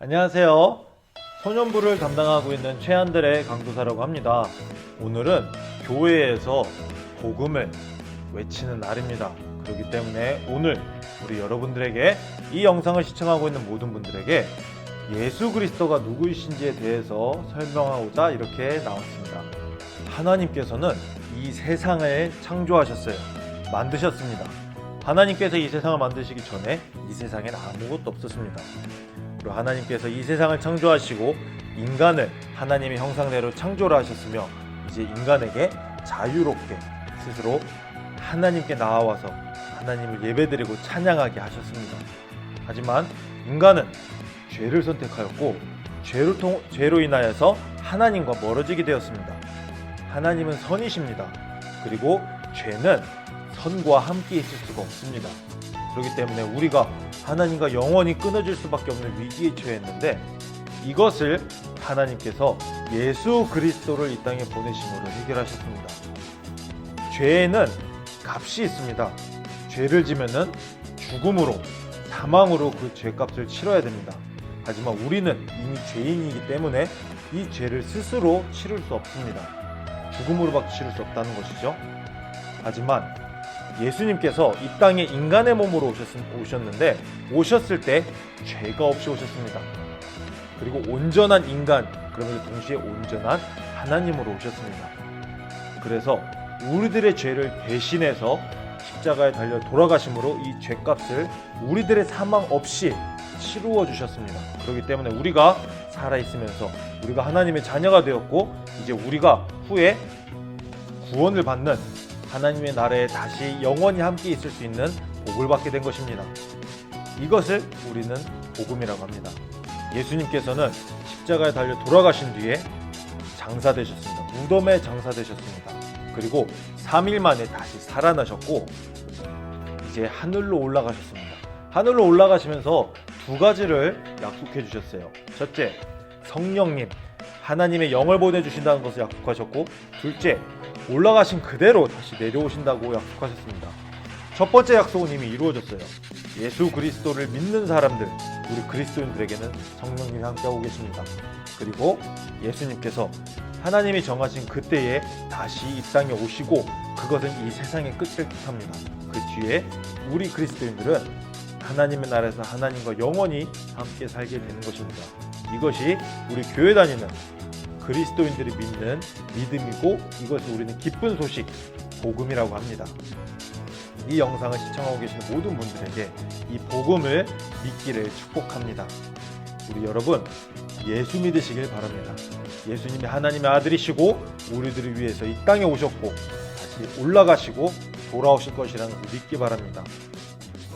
안녕하세요. 소년부를 담당하고 있는 최한들의 강도사라고 합니다. 오늘은 교회에서 복음을 외치는 날입니다. 그렇기 때문에 오늘 우리 여러분들에게 이 영상을 시청하고 있는 모든 분들에게 예수 그리스도가 누구이신지에 대해서 설명하고자 이렇게 나왔습니다. 하나님께서는 이 세상을 창조하셨어요. 만드셨습니다. 하나님께서 이 세상을 만드시기 전에 이 세상엔 아무것도 없었습니다. 그리고 하나님께서 이 세상을 창조하시고 인간을 하나님의 형상대로 창조를 하셨으며 이제 인간에게 자유롭게 스스로 하나님께 나아와서 하나님을 예배드리고 찬양하게 하셨습니다. 하지만 인간은 죄를 선택하였고 죄로 인하여서 하나님과 멀어지게 되었습니다. 하나님은 선이십니다. 그리고 죄는 선과 함께 있을 수가 없습니다. 그렇기 때문에 우리가 하나님과 영원히 끊어질 수밖에 없는 위기에 처했는데 이것을 하나님께서 예수 그리스도를 이 땅에 보내심으로 해결하셨습니다. 죄에는 값이 있습니다. 죄를 지면은 죽음으로, 사망으로 그 죄값을 치러야 됩니다. 하지만 우리는 이미 죄인이기 때문에 이 죄를 스스로 치를 수 없습니다. 죽음으로밖에 치를 수 없다는 것이죠. 하지만 예수님께서 이 땅에 인간의 몸으로 오셨는데 오셨을 때 죄가 없이 오셨습니다. 그리고 온전한 인간, 그러면서 동시에 온전한 하나님으로 오셨습니다. 그래서 우리들의 죄를 대신해서 십자가에 달려 돌아가심으로 이 죄값을 우리들의 사망 없이 치루어 주셨습니다. 그렇기 때문에 우리가 살아있으면서 우리가 하나님의 자녀가 되었고 이제 우리가 후에 구원을 받는 하나님의 나라에 다시 영원히 함께 있을 수 있는 복을 받게 된 것입니다. 이것을 우리는 복음이라고 합니다. 예수님께서는 십자가에 달려 돌아가신 뒤에 장사되셨습니다. 무덤에 장사되셨습니다. 그리고 3일 만에 다시 살아나셨고 이제 하늘로 올라가셨습니다. 하늘로 올라가시면서 두 가지를 약속해 주셨어요. 첫째, 성령님, 하나님의 영을 보내주신다는 것을 약속하셨고, 둘째, 올라가신 그대로 다시 내려오신다고 약속하셨습니다. 첫 번째 약속은 이미 이루어졌어요. 예수 그리스도를 믿는 사람들, 우리 그리스도인들에게는 성령님이 함께하고 계십니다. 그리고 예수님께서 하나님이 정하신 그때에 다시 이 땅에 오시고 그것은 이 세상의 끝을 뜻합니다. 그 뒤에 우리 그리스도인들은 하나님의 나라에서 하나님과 영원히 함께 살게 되는 것입니다. 이것이 우리 교회 다니는 그리스도인들이 믿는 믿음이고 이것을 우리는 기쁜 소식, 복음이라고 합니다. 이 영상을 시청하고 계시는 모든 분들에게 이 복음을 믿기를 축복합니다. 우리 여러분 예수 믿으시길 바랍니다. 예수님이 하나님의 아들이시고 우리들을 위해서 이 땅에 오셨고 다시 올라가시고 돌아오실 것이라는 것을 믿기 바랍니다.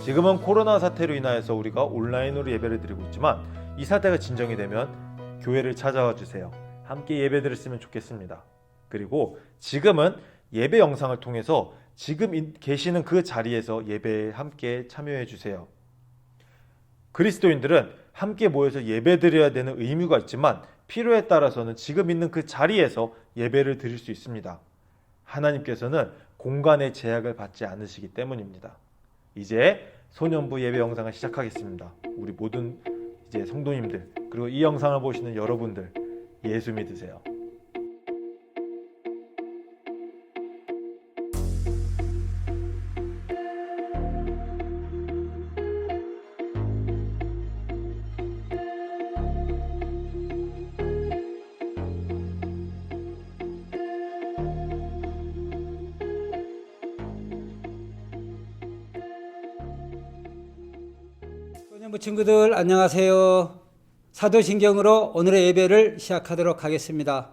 지금은 코로나 사태로 인하여서 우리가 온라인으로 예배를 드리고 있지만 이 사태가 진정이 되면 교회를 찾아와 주세요. 함께 예배 드렸으면 좋겠습니다. 그리고 지금은 예배 영상을 통해서 지금 계시는 그 자리에서 예배에 함께 참여해 주세요. 그리스도인들은 함께 모여서 예배 드려야 되는 의무가 있지만 필요에 따라서는 지금 있는 그 자리에서 예배를 드릴 수 있습니다. 하나님께서는 공간의 제약을 받지 않으시기 때문입니다. 이제 소년부 예배 영상을 시작하겠습니다. 우리 모든 이제 성도님들 그리고 이 영상을 보시는 여러분들 예수 믿으세요. 소년부 친구들 안녕하세요. 사도신경으로 오늘의 예배를 시작하도록 하겠습니다.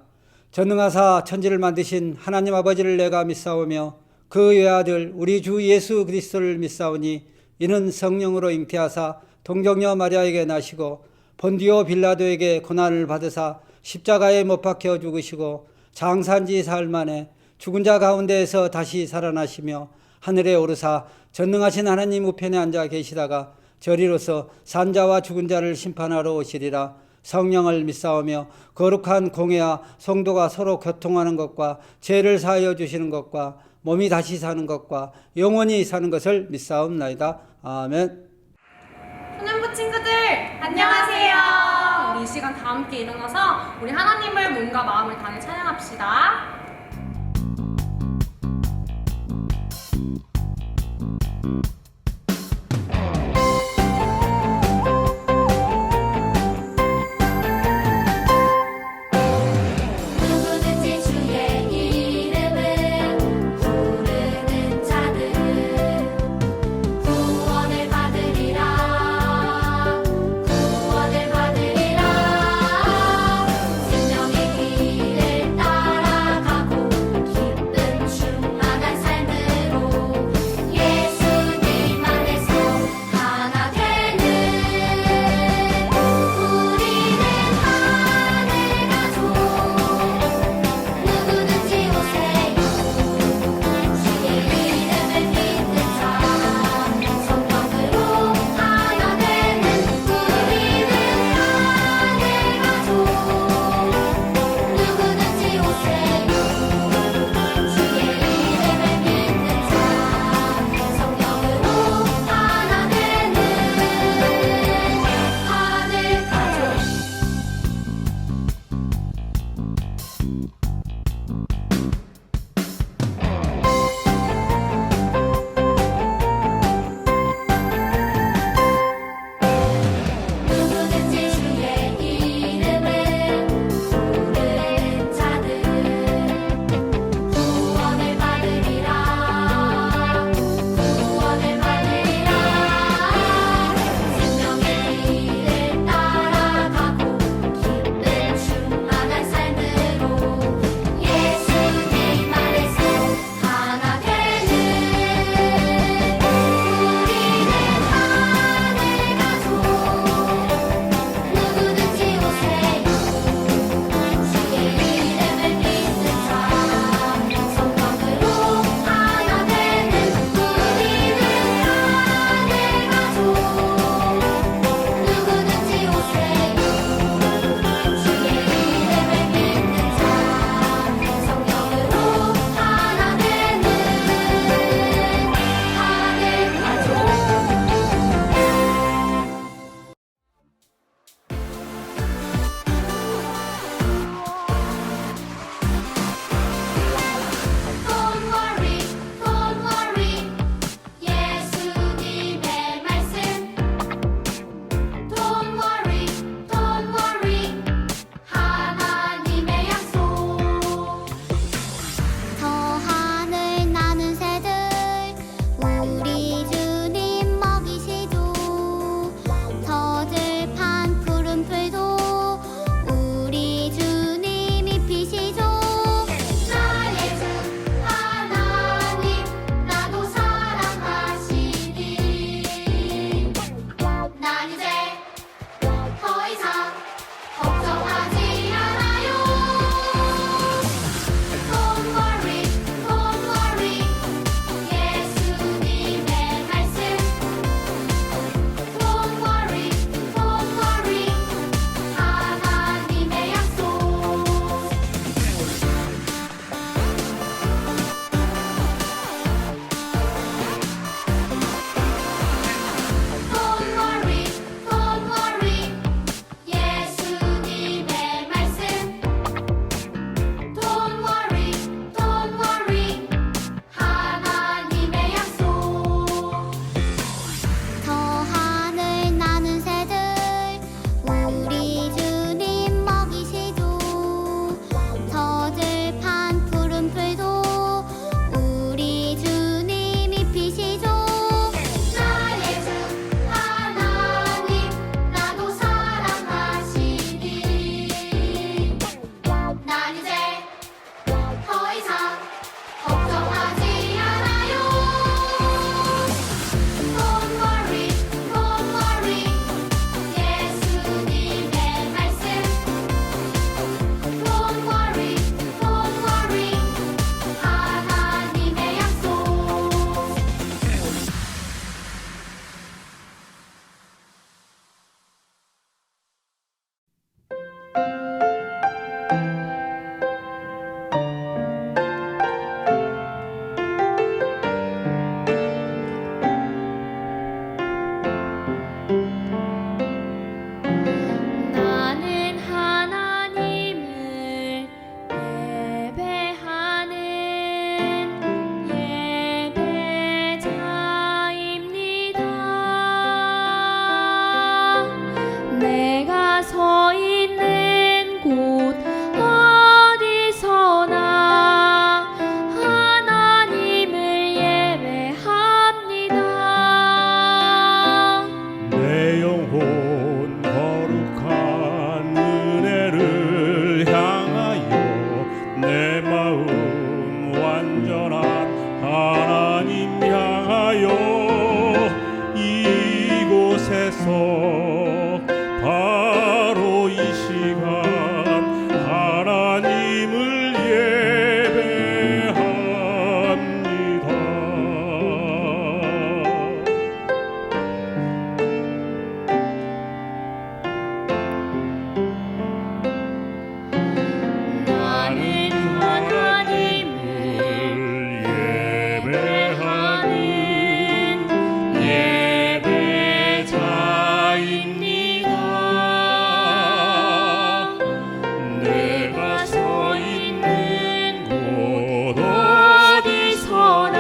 전능하사 천지를 만드신 하나님 아버지를 내가 믿사오며 그 외아들 우리 주 예수 그리스도를 믿사오니 이는 성령으로 잉태하사 동정녀 마리아에게 나시고 본디오 빌라도에게 고난을 받으사 십자가에 못 박혀 죽으시고 장사한 지 사흘 만에 죽은 자 가운데에서 다시 살아나시며 하늘에 오르사 전능하신 하나님 우편에 앉아 계시다가 저리로서 산자와 죽은 자를 심판하러 오시리라. 성령을 믿사오며 거룩한 공회와 성도가 서로 교통하는 것과 죄를 사하여 주시는 것과 몸이 다시 사는 것과 영원히 사는 것을 믿사옵나이다. 아멘. 소년부 친구들 안녕하세요. 함께 일어나서 우리 하나님을 몸과 마음을 다해 찬양합시다. 누구든지 주의 이름을 부르는 자들은 구원을 받으리라. 구원을 받으리라. 생명의 길을 따라가고 서 있는 곳 어디서나 하나님을 예배합니다. 내 영혼 거룩한 은혜를 향하여 내 마음 완전한 하나님 향하여 이곳에서 바로 이 시간 하나님을 예배합니다. 나는 하나님을 예배하는 예배자입니다. 내가 서 있는 곳 어디서나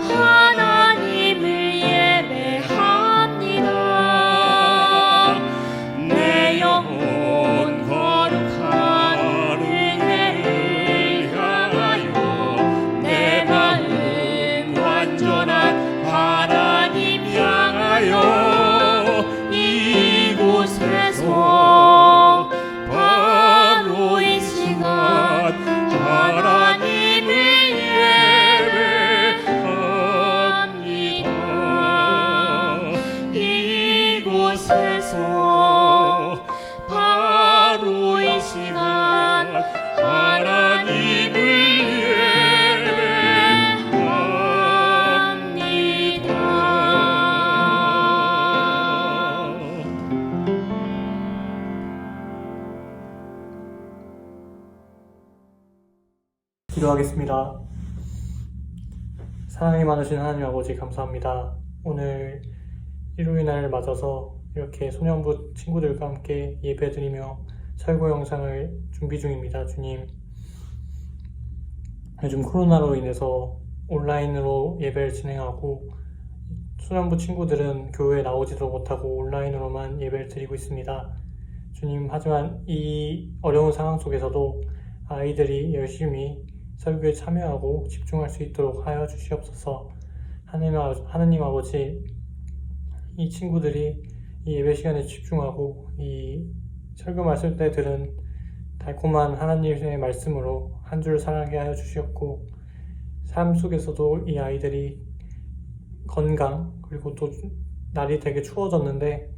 하나님을 예배합니다. 내 영혼 거룩한 은혜를 향하여 내 마음 완전한 하나님 향하여 이곳에서 바로 이 시간 하나님을 예배합니다. 이곳에서 바로 이 시간 하나님을 예배합니다. 기도하겠습니다. 사랑이 많으신 하나님 아버지 감사합니다. 오늘 일요일 날을 맞아서 이렇게 소년부 친구들과 함께 예배드리며 설교 영상을 준비 중입니다. 주님, 요즘 코로나로 인해서 온라인으로 예배를 진행하고 소년부 친구들은 교회에 나오지도 못하고 온라인으로만 예배를 드리고 있습니다. 주님, 하지만 이 어려운 상황 속에서도 아이들이 열심히 설교에 참여하고 집중할 수 있도록 하여 주시옵소서. 하느님 아버지, 이 친구들이 이 예배 시간에 집중하고 이 설교 말씀 때 들은 달콤한 하나님의 말씀으로 한 주를 살아가게 하여 주시옵고, 삶 속에서도 이 아이들이 건강, 그리고 또 날이 되게 추워졌는데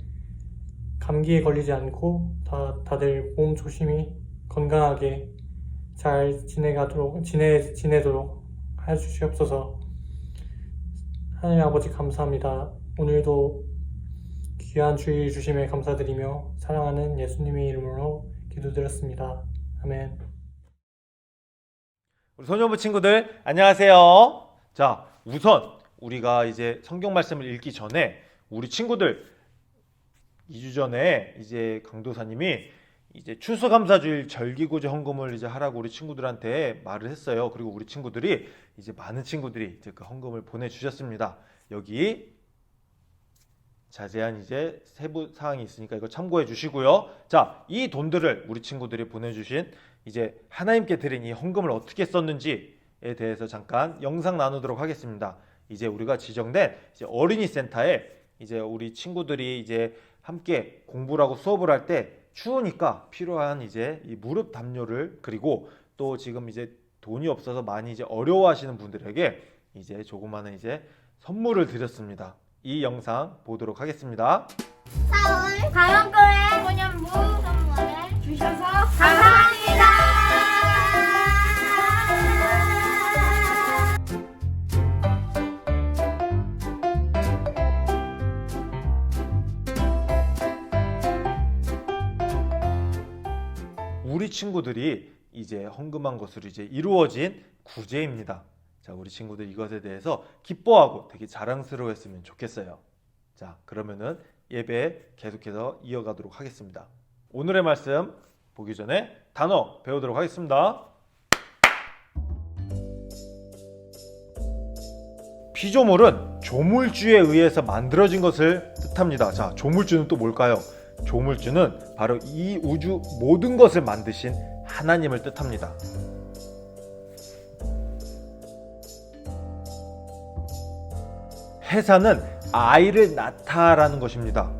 감기에 걸리지 않고 다들 몸 조심히 건강하게 잘 지내도록 하여 주시옵소서. 하나님 아버지 감사합니다. 오늘도 귀한 주일 주심에 감사드리며 사랑하는 예수님의 이름으로 기도드렸습니다. 아멘. 우리 소년부 친구들 안녕하세요. 자, 우선 우리가 이제 성경 말씀을 읽기 전에 우리 친구들 2주 전에 이제 강도사님이 이제 추수감사주일 절기구제 헌금을 이제 하라고 우리 친구들한테 말을 했어요. 그리고 우리 친구들이 이제 많은 친구들이 이제 그 헌금을 보내주셨습니다. 여기 자세한 이제 세부 사항이 있으니까 이거 참고해 주시고요. 자, 이 돈들을 우리 친구들이 보내주신 이제 하나님께 드린 이 헌금을 어떻게 썼는지에 대해서 잠깐 영상 나누도록 하겠습니다. 이제 우리가 지정된 이제 어린이 센터에 이제 우리 친구들이 이제 함께 공부를 하고 수업을 할 때 추우니까 필요한 이제 이 무릎 담요를, 그리고 또 지금 이제 돈이 없어서 많이 이제 어려워하시는 분들에게 이제 조그마한 이제 선물을 드렸습니다. 이 영상 보도록 하겠습니다. 서울 가영교회 소년부 선물을 주셔서 감사합니다. 우리 친구들이 이제 헌금한 것으로 이제 이루어진 구제입니다. 자, 우리 친구들 이것에 대해서 기뻐하고 되게 자랑스러워했으면 좋겠어요. 자, 그러면은 예배 계속해서 이어가도록 하겠습니다. 오늘의 말씀 보기 전에 단어 배우도록 하겠습니다. 피조물은 조물주에 의해서 만들어진 것을 뜻합니다. 자, 조물주는 또 뭘까요? 조물주는 바로 이 우주 모든 것을 만드신 하나님을 뜻합니다. 해산은 아이를 낳다라는 것입니다.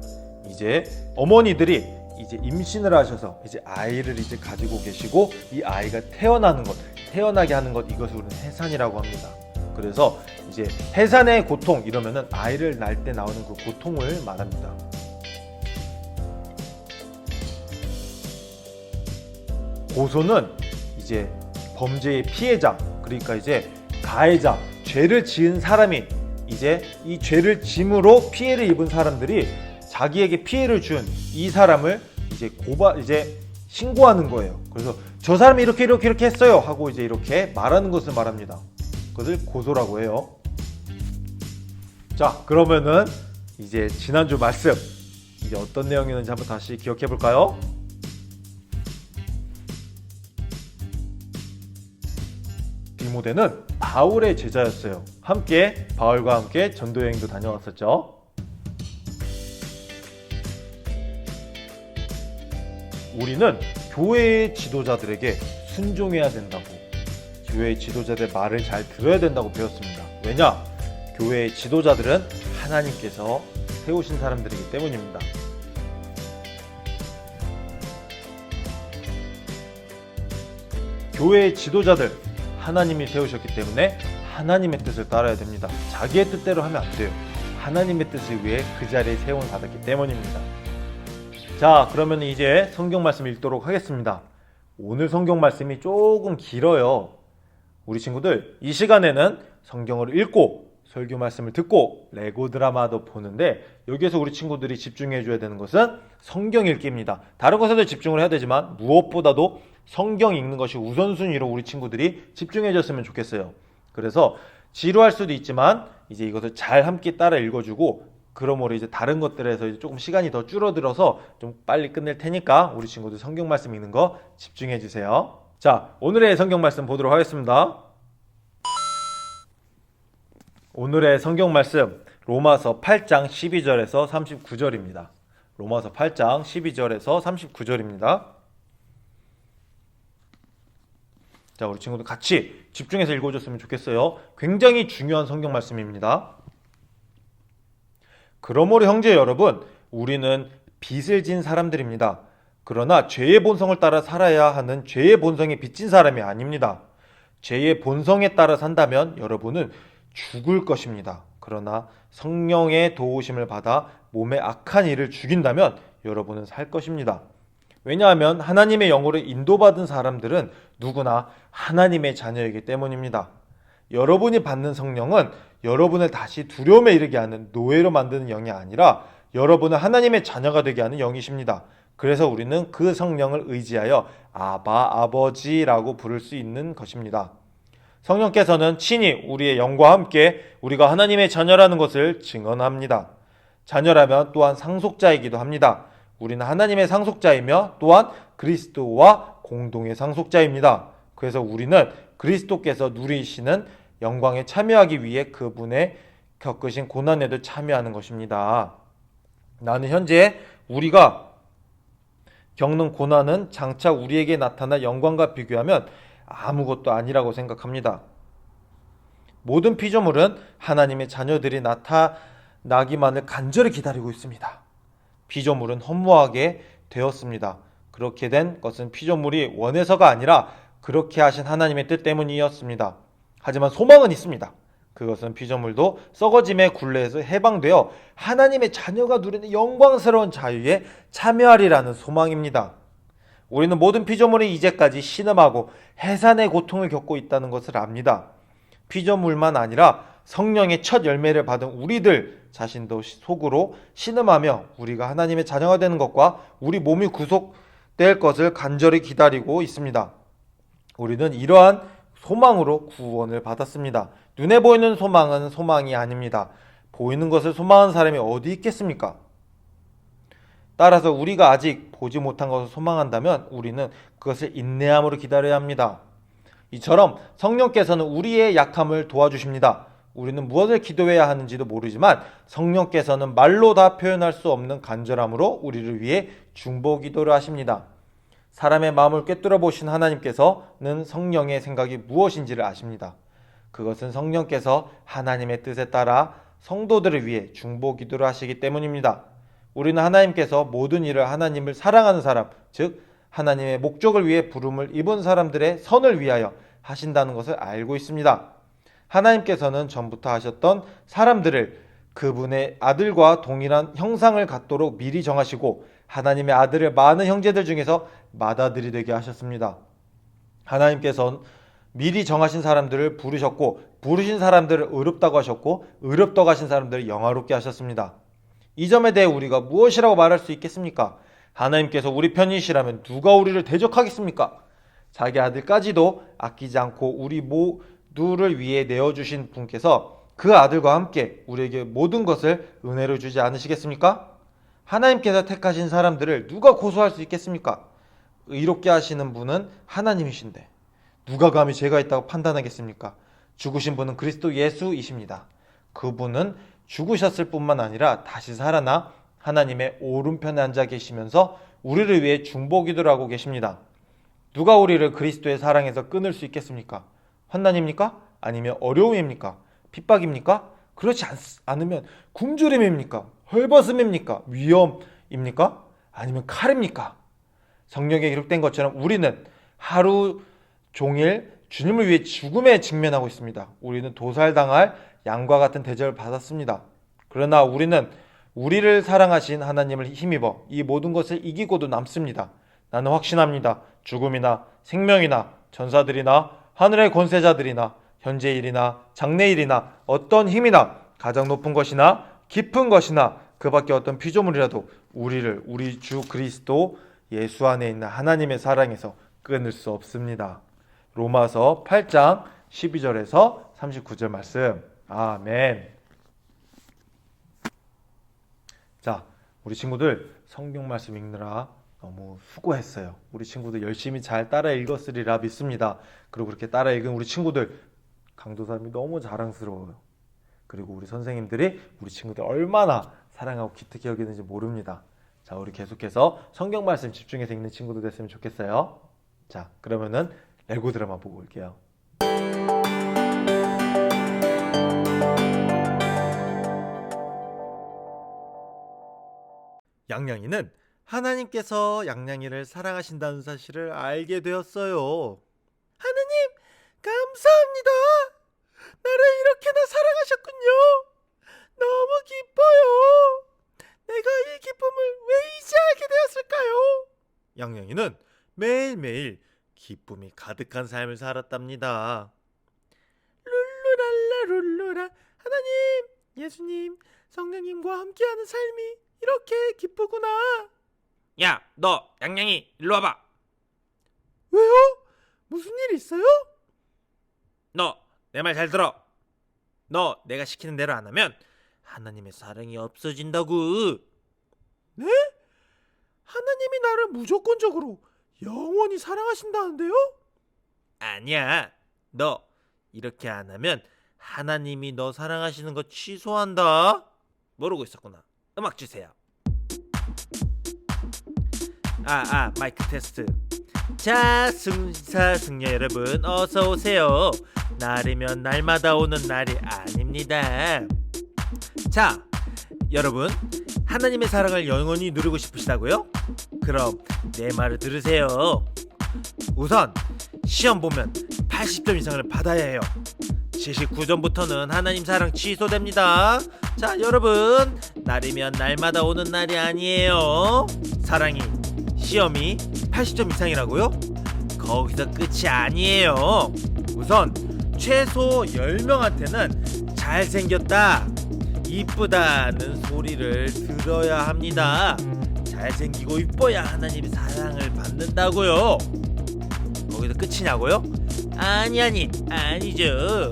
이제 어머니들이 이제 임신을 하셔서 이제 아이를 이제 가지고 계시고 이 아이가 태어나게 하는 것, 이것을 우리는 해산이라고 합니다. 그래서 이제 해산의 고통 이러면은 아이를 낳을 때 나오는 그 고통을 말합니다. 고소는 이제 범죄의 피해자, 그러니까 이제 가해자, 죄를 지은 사람이 이제 이 죄를 짐으로 피해를 입은 사람들이 자기에게 피해를 준 이 사람을 이제 신고하는 거예요. 그래서 저 사람이 이렇게 했어요 하고 이제 이렇게 말하는 것을 말합니다. 그것을 고소라고 해요. 자, 그러면은 이제 지난주 말씀 이제 어떤 내용이었는지 한번 다시 기억해 볼까요? 디모데는 바울의 제자였어요. 바울과 함께 전도 여행도 다녀왔었죠. 우리는 교회의 지도자들에게 순종해야 된다고, 교회의 지도자들 말을 잘 들어야 된다고 배웠습니다. 왜냐? 교회의 지도자들은 하나님께서 세우신 사람들이기 때문입니다. 교회의 지도자들 하나님이 세우셨기 때문에 하나님의 뜻을 따라야 됩니다. 자기의 뜻대로 하면 안 돼요. 하나님의 뜻을 위해 그 자리에 세움을 받았기 때문입니다. 자, 그러면 이제 성경 말씀 읽도록 하겠습니다. 오늘 성경 말씀이 조금 길어요. 우리 친구들 이 시간에는 성경을 읽고 설교 말씀을 듣고 레고 드라마도 보는데, 여기에서 우리 친구들이 집중해 줘야 되는 것은 성경 읽기입니다. 다른 것에도 집중을 해야 되지만 무엇보다도 성경 읽는 것이 우선순위로 우리 친구들이 집중해 줬으면 좋겠어요. 그래서 지루할 수도 있지만 이제 이것을 잘 함께 따라 읽어주고, 그러므로 이제 다른 것들에서 이제 조금 시간이 더 줄어들어서 좀 빨리 끝낼 테니까 우리 친구들 성경 말씀 읽는 거 집중해 주세요. 자, 오늘의 성경 말씀 보도록 하겠습니다. 오늘의 성경 말씀 로마서 8장 12절에서 39절입니다. 로마서 8장 12절에서 39절입니다. 자, 우리 친구들 같이 집중해서 읽어줬으면 좋겠어요. 굉장히 중요한 성경 말씀입니다. 그러므로 형제 여러분, 우리는 빚을 진 사람들입니다. 그러나 죄의 본성을 따라 살아야 하는 죄의 본성에 빚진 사람이 아닙니다. 죄의 본성에 따라 산다면 여러분은 죽을 것입니다. 그러나 성령의 도우심을 받아 몸의 악한 일을 죽인다면 여러분은 살 것입니다. 왜냐하면 하나님의 영으로 인도받은 사람들은 누구나 하나님의 자녀이기 때문입니다. 여러분이 받는 성령은 여러분을 다시 두려움에 이르게 하는 노예로 만드는 영이 아니라 여러분을 하나님의 자녀가 되게 하는 영이십니다. 그래서 우리는 그 성령을 의지하여 아바, 아버지라고 부를 수 있는 것입니다. 성령께서는 친히 우리의 영과 함께 우리가 하나님의 자녀라는 것을 증언합니다. 자녀라면 또한 상속자이기도 합니다. 우리는 하나님의 상속자이며 또한 그리스도와 공동의 상속자입니다. 그래서 우리는 그리스도께서 누리시는 영광에 참여하기 위해 그분의 겪으신 고난에도 참여하는 것입니다. 나는 현재 우리가 겪는 고난은 장차 우리에게 나타날 영광과 비교하면 아무것도 아니라고 생각합니다. 모든 피조물은 하나님의 자녀들이 나타나기만을 간절히 기다리고 있습니다. 피조물은 허무하게 되었습니다. 그렇게 된 것은 피조물이 원해서가 아니라 그렇게 하신 하나님의 뜻 때문이었습니다. 하지만 소망은 있습니다. 그것은 피조물도 썩어짐의 굴레에서 해방되어 하나님의 자녀가 누리는 영광스러운 자유에 참여하리라는 소망입니다. 우리는 모든 피조물이 이제까지 신음하고 해산의 고통을 겪고 있다는 것을 압니다. 피조물만 아니라 성령의 첫 열매를 받은 우리들 자신도 속으로 신음하며 우리가 하나님의 자녀가 되는 것과 우리 몸이 구속될 것을 간절히 기다리고 있습니다. 우리는 이러한 소망으로 구원을 받았습니다. 눈에 보이는 소망은 소망이 아닙니다. 보이는 것을 소망하는 사람이 어디 있겠습니까? 따라서 우리가 아직 보지 못한 것을 소망한다면 우리는 그것을 인내함으로 기다려야 합니다. 이처럼 성령께서는 우리의 약함을 도와주십니다. 우리는 무엇을 기도해야 하는지도 모르지만 성령께서는 말로 다 표현할 수 없는 간절함으로 우리를 위해 중보 기도를 하십니다. 사람의 마음을 꿰뚫어 보신 하나님께서는 성령의 생각이 무엇인지를 아십니다. 그것은 성령께서 하나님의 뜻에 따라 성도들을 위해 중보 기도를 하시기 때문입니다. 우리는 하나님께서 모든 일을 하나님을 사랑하는 사람, 즉 하나님의 목적을 위해 부름을 입은 사람들의 선을 위하여 하신다는 것을 알고 있습니다. 하나님께서는 전부터 하셨던 사람들을 그분의 아들과 동일한 형상을 갖도록 미리 정하시고 하나님의 아들을 많은 형제들 중에서 맏아들이 되게 하셨습니다. 하나님께서는 미리 정하신 사람들을 부르셨고 부르신 사람들을 의롭다고 하셨고 의롭다고 하신 사람들을 영화롭게 하셨습니다. 이 점에 대해 우리가 무엇이라고 말할 수 있겠습니까? 하나님께서 우리 편이시라면 누가 우리를 대적하겠습니까? 자기 아들까지도 아끼지 않고 우리 모두를 위해 내어주신 분께서 그 아들과 함께 우리에게 모든 것을 은혜로 주지 않으시겠습니까? 하나님께서 택하신 사람들을 누가 고소할 수 있겠습니까? 의롭게 하시는 분은 하나님이신데 누가 감히 죄가 있다고 판단하겠습니까? 죽으신 분은 그리스도 예수이십니다. 그분은 죽으셨을 뿐만 아니라 다시 살아나 하나님의 오른편에 앉아 계시면서 우리를 위해 중보기도를 하고 계십니다. 누가 우리를 그리스도의 사랑에서 끊을 수 있겠습니까? 환난입니까? 아니면 어려움입니까? 핍박입니까? 그렇지 않으면 굶주림입니까? 헐벗음입니까? 위험입니까? 아니면 칼입니까? 성경에 기록된 것처럼 우리는 하루 종일 주님을 위해 죽음에 직면하고 있습니다. 우리는 도살당할 양과 같은 대접을 받았습니다. 그러나 우리는 우리를 사랑하신 하나님을 힘입어 이 모든 것을 이기고도 남습니다. 나는 확신합니다. 죽음이나 생명이나 전사들이나 하늘의 권세자들이나 현재일이나 장래일이나 어떤 힘이나 가장 높은 것이나 깊은 것이나 그 밖에 어떤 피조물이라도 우리를 우리 주 그리스도 예수 안에 있는 하나님의 사랑에서 끊을 수 없습니다. 로마서 8장 12절에서 39절 말씀. 아멘. 자, 우리 친구들 성경 말씀 읽느라 너무 수고했어요. 우리 친구들 열심히 잘 따라 읽었으리라 믿습니다. 그리고 그렇게 따라 읽은 우리 친구들 강도사님이 너무 자랑스러워요. 그리고 우리 선생님들이 우리 친구들 얼마나 사랑하고 기특히 여기는지 모릅니다. 자, 우리 계속해서 성경 말씀 집중해서 읽는 친구들 됐으면 좋겠어요. 자, 그러면은 레고 드라마 보고 올게요. 양양이는 하나님께서 양양이를 사랑하신다는 사실을 알게 되었어요. 하나님, 감사합니다. 나를 이렇게나 사랑하셨군요. 너무 기뻐요. 내가 이 기쁨을 왜 이제 알게 되었을까요? 양양이는 매일매일 기쁨이 가득한 삶을 살았답니다. 룰루랄라 룰루라. 하나님, 예수님, 성령님과 함께하는 삶이 이렇게 기쁘구나. 야, 너 양양이 일로 와봐. 왜요? 무슨 일 있어요? 너 내 말 잘 들어. 너 내가 시키는 대로 안 하면 하나님의 사랑이 없어진다고. 네? 하나님이 나를 무조건적으로 영원히 사랑하신다는데요? 아니야. 너 이렇게 안 하면 하나님이 너 사랑하시는 거 취소한다. 모르고 있었구나. 음악 주세요. 마이크 테스트. 자, 승려 여러분 어서 오세요. 날이면 날마다 오는 날이 아닙니다. 자, 여러분 하나님의 사랑을 영원히 누리고 싶으시다고요? 그럼 내 말을 들으세요. 우선 시험 보면 80점 이상을 받아야 해요. 79점부터는 하나님 사랑 취소됩니다. 자, 여러분 날이면 날마다 오는 날이 아니에요. 사랑이 시험이 80점 이상이라고요? 거기서 끝이 아니에요. 우선 최소 10명한테는 잘생겼다, 이쁘다는 소리를 들어야 합니다. 잘생기고 이뻐야 하나님의 사랑을 받는다고요. 거기서 끝이냐고요? 아니죠.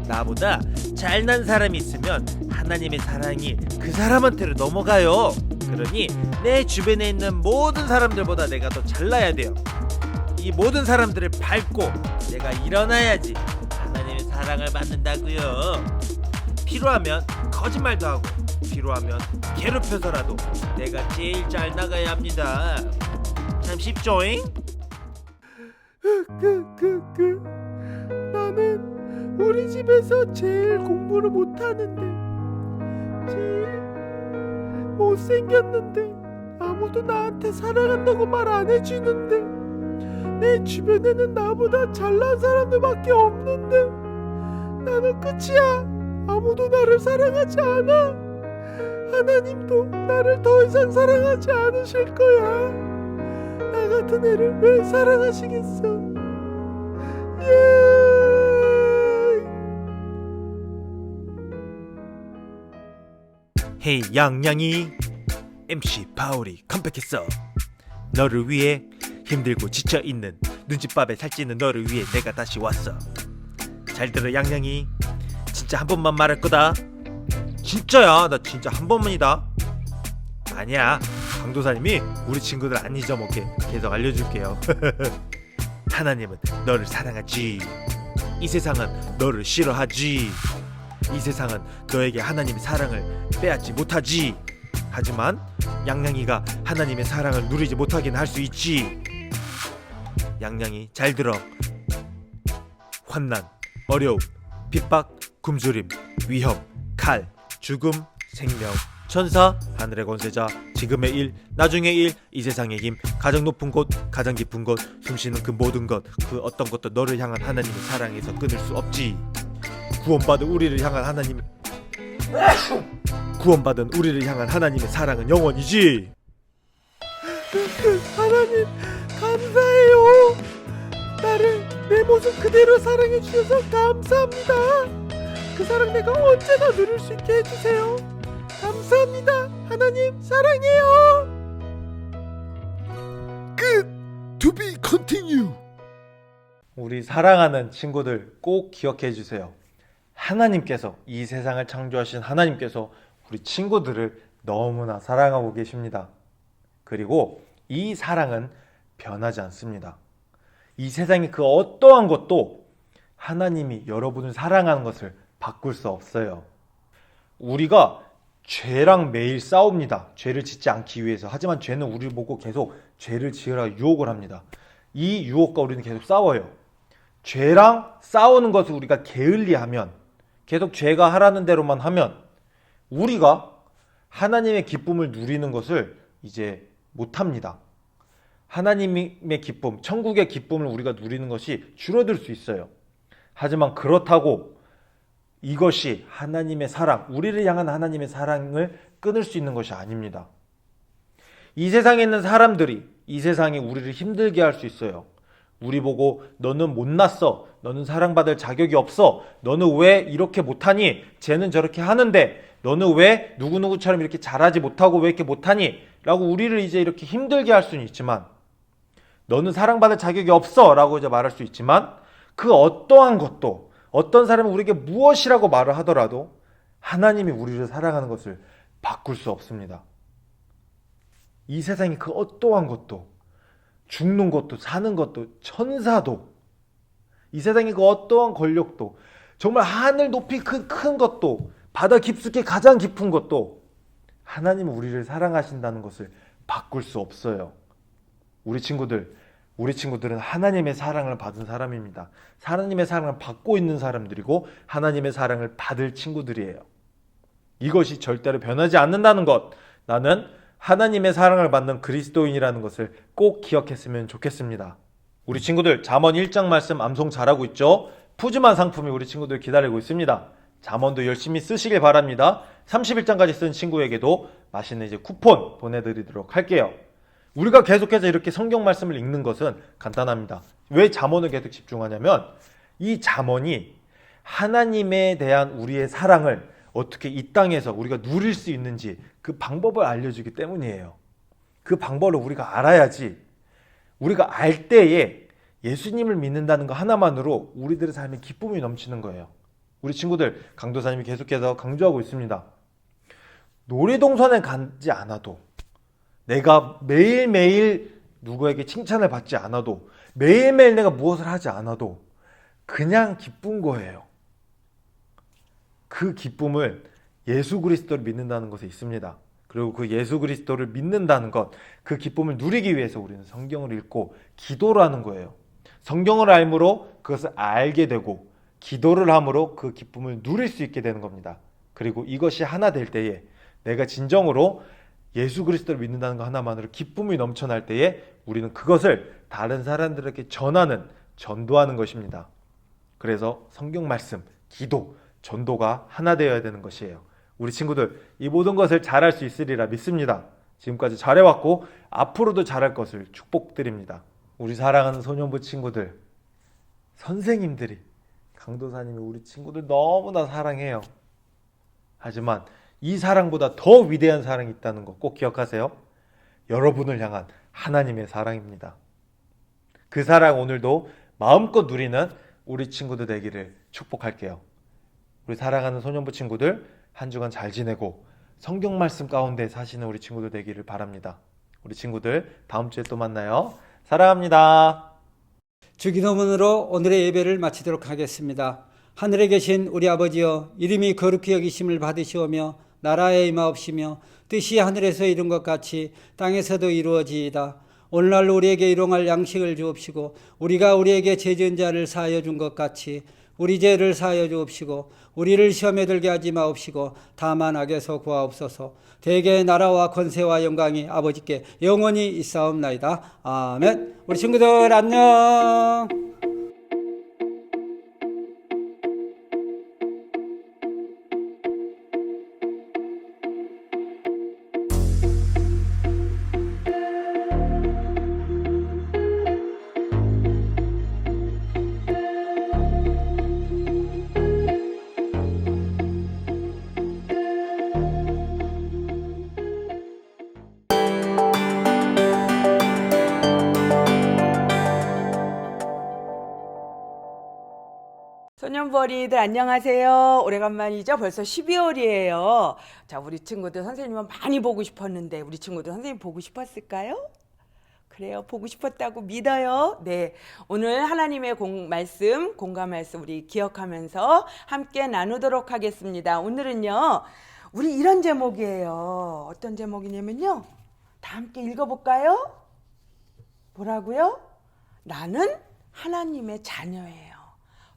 나보다 잘난 사람이 있으면 하나님의 사랑이 그 사람한테로 넘어가요. 그러니 내 주변에 있는 모든 사람들보다 내가 더 잘나야 돼요. 이 모든 사람들을 밟고 내가 일어나야지 하나님의 사랑 사랑을 받는다고요. 필요하면 거짓말도 하고 필요하면 괴롭혀서라도 내가 제일 잘 나가야 합니다. 참 쉽죠잉? 나는 우리 집에서 제일 공부를 못하는데 제일 못생겼는데 아무도 나한테 사랑한다고 말 안 해주는데 내 주변에는 나보다 잘난 사람들밖에 없는데 나는 끝이야. 아무도 나를 사랑하지 않아. 하나님도 나를 더 이상 사랑하지 않으실 거야. 나 같은 애를 왜 사랑하시겠어? 예. 헤이 양양이, MC 바울이 컴백했어. 너를 위해 힘들고 지쳐있는 눈칫밥에 살찌는 너를 위해 내가 다시 왔어. 잘 들어 양양이, 진짜 한 번만 말할 거다. 진짜야, 나 진짜 한 번만이다. 아니야, 강도사님이 우리 친구들 안 잊어먹게 계속 알려줄게요. 하나님은 너를 사랑하지. 이 세상은 너를 싫어하지. 이 세상은 너에게 하나님의 사랑을 빼앗지 못하지. 하지만 양양이가 하나님의 사랑을 누리지 못하긴 할 수 있지. 양양이 잘 들어. 환난, 어려움, 핍박, 굶주림, 위험, 칼, 죽음, 생명, 천사, 하늘의 권세자, 지금의 일, 나중의 일, 이 세상의 힘, 가장 높은 곳, 가장 깊은 곳, 숨쉬는 그 모든 것, 그 어떤 것도 너를 향한 하나님의 사랑에서 끊을 수 없지. 구원받은 우리를 향한 하나님의 사랑은 영원이지. 하나님 감사해요. 나를 내 모습 그대로 사랑해 주셔서 감사합니다. 그 사랑 내가 언제나 누릴 수 있게 해주세요. 감사합니다. 하나님 사랑해요. 끝. To be continue. 우리 사랑하는 친구들 꼭 기억해 주세요. 하나님께서, 이 세상을 창조하신 하나님께서 우리 친구들을 너무나 사랑하고 계십니다. 그리고 이 사랑은 변하지 않습니다. 이 세상의 그 어떠한 것도 하나님이 여러분을 사랑하는 것을 바꿀 수 없어요. 우리가 죄랑 매일 싸웁니다. 죄를 짓지 않기 위해서. 하지만 죄는 우리를 보고 계속 죄를 지으라 유혹을 합니다. 이 유혹과 우리는 계속 싸워요. 죄랑 싸우는 것을 우리가 게을리하면, 계속 죄가 하라는 대로만 하면 우리가 하나님의 기쁨을 누리는 것을 이제 못합니다. 하나님의 기쁨, 천국의 기쁨을 우리가 누리는 것이 줄어들 수 있어요. 하지만 그렇다고 이것이 하나님의 사랑, 우리를 향한 하나님의 사랑을 끊을 수 있는 것이 아닙니다. 이 세상에 있는 사람들이 이 세상에 우리를 힘들게 할 수 있어요. 우리 보고 너는 못났어, 너는 사랑받을 자격이 없어, 너는 왜 이렇게 못하니, 쟤는 저렇게 하는데 너는 왜 누구누구처럼 이렇게 잘하지 못하고 왜 이렇게 못하니 라고 우리를 이제 이렇게 힘들게 할 수는 있지만, 너는 사랑받을 자격이 없어 라고 이제 말할 수 있지만, 그 어떠한 것도, 어떤 사람이 우리에게 무엇이라고 말을 하더라도 하나님이 우리를 사랑하는 것을 바꿀 수 없습니다. 이 세상의 그 어떠한 것도, 죽는 것도 사는 것도, 천사도, 이 세상의 그 어떠한 권력도, 정말 하늘 높이 큰 것도, 바다 깊숙이 가장 깊은 것도 하나님은 우리를 사랑하신다는 것을 바꿀 수 없어요. 우리 친구들은 하나님의 사랑을 받은 사람입니다. 하나님의 사랑을 받고 있는 사람들이고 하나님의 사랑을 받을 친구들이에요. 이것이 절대로 변하지 않는다는 것, 나는 하나님의 사랑을 받는 그리스도인이라는 것을 꼭 기억했으면 좋겠습니다. 우리 친구들 잠언 1장 말씀 암송 잘하고 있죠? 푸짐한 상품이 우리 친구들 기다리고 있습니다. 잠언도 열심히 쓰시길 바랍니다. 31장까지 쓴 친구에게도 맛있는 이제 쿠폰 보내드리도록 할게요. 우리가 계속해서 이렇게 성경 말씀을 읽는 것은 간단합니다. 왜 잠언을 계속 집중하냐면, 이 잠언이 하나님에 대한 우리의 사랑을 어떻게 이 땅에서 우리가 누릴 수 있는지 그 방법을 알려주기 때문이에요. 그 방법을 우리가 알아야지, 우리가 알 때에 예수님을 믿는다는 거 하나만으로 우리들의 삶에 기쁨이 넘치는 거예요. 우리 친구들, 강도사님이 계속해서 강조하고 있습니다. 놀이동산에 가지 않아도, 내가 매일매일 누구에게 칭찬을 받지 않아도, 매일매일 내가 무엇을 하지 않아도 그냥 기쁜 거예요. 그 기쁨을 예수 그리스도를 믿는다는 것에 있습니다. 그리고 그 예수 그리스도를 믿는다는 것, 그 기쁨을 누리기 위해서 우리는 성경을 읽고 기도를 하는 거예요. 성경을 알므로 그것을 알게 되고 기도를 함으로 그 기쁨을 누릴 수 있게 되는 겁니다. 그리고 이것이 하나 될 때에 내가 진정으로 예수 그리스도를 믿는다는 것 하나만으로 기쁨이 넘쳐날 때에 우리는 그것을 다른 사람들에게 전도하는 것입니다. 그래서 성경 말씀, 기도, 전도가 하나 되어야 되는 것이에요. 우리 친구들, 이 모든 것을 잘할 수 있으리라 믿습니다. 지금까지 잘해왔고 앞으로도 잘할 것을 축복드립니다. 우리 사랑하는 소년부 친구들, 선생님들이, 강도사님이 우리 친구들 너무나 사랑해요. 하지만 이 사랑보다 더 위대한 사랑이 있다는 거 꼭 기억하세요. 여러분을 향한 하나님의 사랑입니다. 그 사랑 오늘도 마음껏 누리는 우리 친구들 되기를 축복할게요. 우리 사랑하는 소년부 친구들, 한 주간 잘 지내고 성경 말씀 가운데 사시는 우리 친구들 되기를 바랍니다. 우리 친구들 다음 주에 또 만나요. 사랑합니다. 주기도문으로 오늘의 예배를 마치도록 하겠습니다. 하늘에 계신 우리 아버지여, 이름이 거룩히 여기심을 받으시오며 나라에 임하옵시며 뜻이 하늘에서 이룬 것 같이 땅에서도 이루어지이다. 오늘날 우리에게 일용할 양식을 주옵시고 우리가 우리에게 죄 지은 자를 사하여 준 것 같이 우리 죄를 사하여 주옵시고 우리를 시험에 들게 하지 마옵시고 다만 악에서 구하옵소서. 대개의 나라와 권세와 영광이 아버지께 영원히 있사옵나이다. 아멘. 우리 친구들 안녕. 소년부 어린이들 안녕하세요. 오래간만이죠. 벌써 12월이에요. 자, 우리 친구들 선생님은 많이 보고 싶었는데 우리 친구들 선생님 보고 싶었을까요? 그래요. 보고 싶었다고 믿어요. 네, 오늘 하나님의 말씀, 공감 말씀 우리 기억하면서 함께 나누도록 하겠습니다. 오늘은요, 우리 이런 제목이에요. 어떤 제목이냐면요, 다 함께 읽어볼까요? 뭐라고요? 나는 하나님의 자녀예요.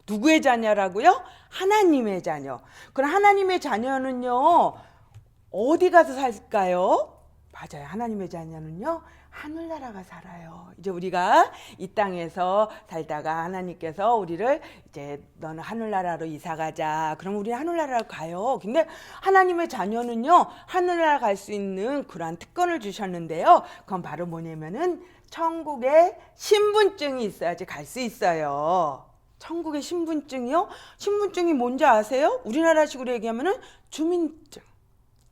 누구의 자녀라고요? 하나님의 자녀. 그럼 하나님의 자녀는요, 어디 가서 살까요? 맞아요. 하나님의 자녀는요, 하늘나라가 살아요. 이제 우리가 이 땅에서 살다가 하나님께서 우리를 이제 너는 하늘나라로 이사 가자. 그럼 우리 하늘나라로 가요. 근데 하나님의 자녀는요, 하늘나라 갈 수 있는 그러한 특권을 주셨는데요. 그건 바로 뭐냐면은 천국에 신분증이 있어야지 갈 수 있어요. 천국의 신분증이요? 신분증이 뭔지 아세요? 우리나라식으로 얘기하면은 주민증.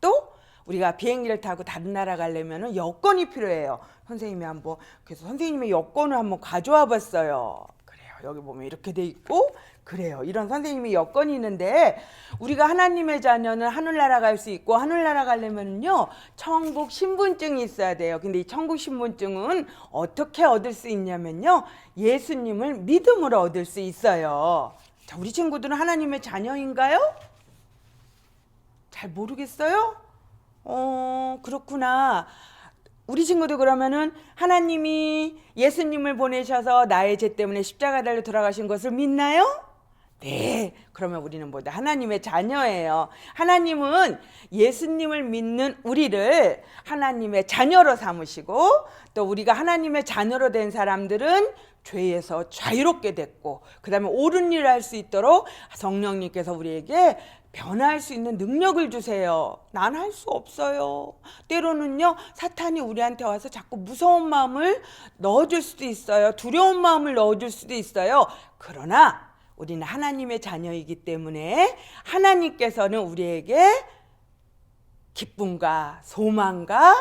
또 우리가 비행기를 타고 다른 나라 가려면은 여권이 필요해요. 선생님이 한번 그래서 선생님의 여권을 한번 가져와 봤어요. 그래요. 여기 보면 이렇게 돼 있고 그래요. 이런 선생님의 여건이 있는데 우리가 하나님의 자녀는 하늘나라 갈 수 있고 하늘나라 가려면요 천국 신분증이 있어야 돼요. 근데 이 천국 신분증은 어떻게 얻을 수 있냐면요 예수님을 믿음으로 얻을 수 있어요. 자, 우리 친구들은 하나님의 자녀인가요? 잘 모르겠어요? 그렇구나. 우리 친구들 그러면은 하나님이 예수님을 보내셔서 나의 죄 때문에 십자가 달려 돌아가신 것을 믿나요? 네, 그러면 우리는 뭐다? 하나님의 자녀예요. 하나님은 예수님을 믿는 우리를 하나님의 자녀로 삼으시고 또 우리가 하나님의 자녀로 된 사람들은 죄에서 자유롭게 됐고 그 다음에 옳은 일을 할 수 있도록 성령님께서 우리에게 변화할 수 있는 능력을 주세요. 난 할 수 없어요. 때로는요 사탄이 우리한테 와서 자꾸 무서운 마음을 넣어줄 수도 있어요. 두려운 마음을 넣어줄 수도 있어요. 그러나 우리는 하나님의 자녀이기 때문에 하나님께서는 우리에게 기쁨과 소망과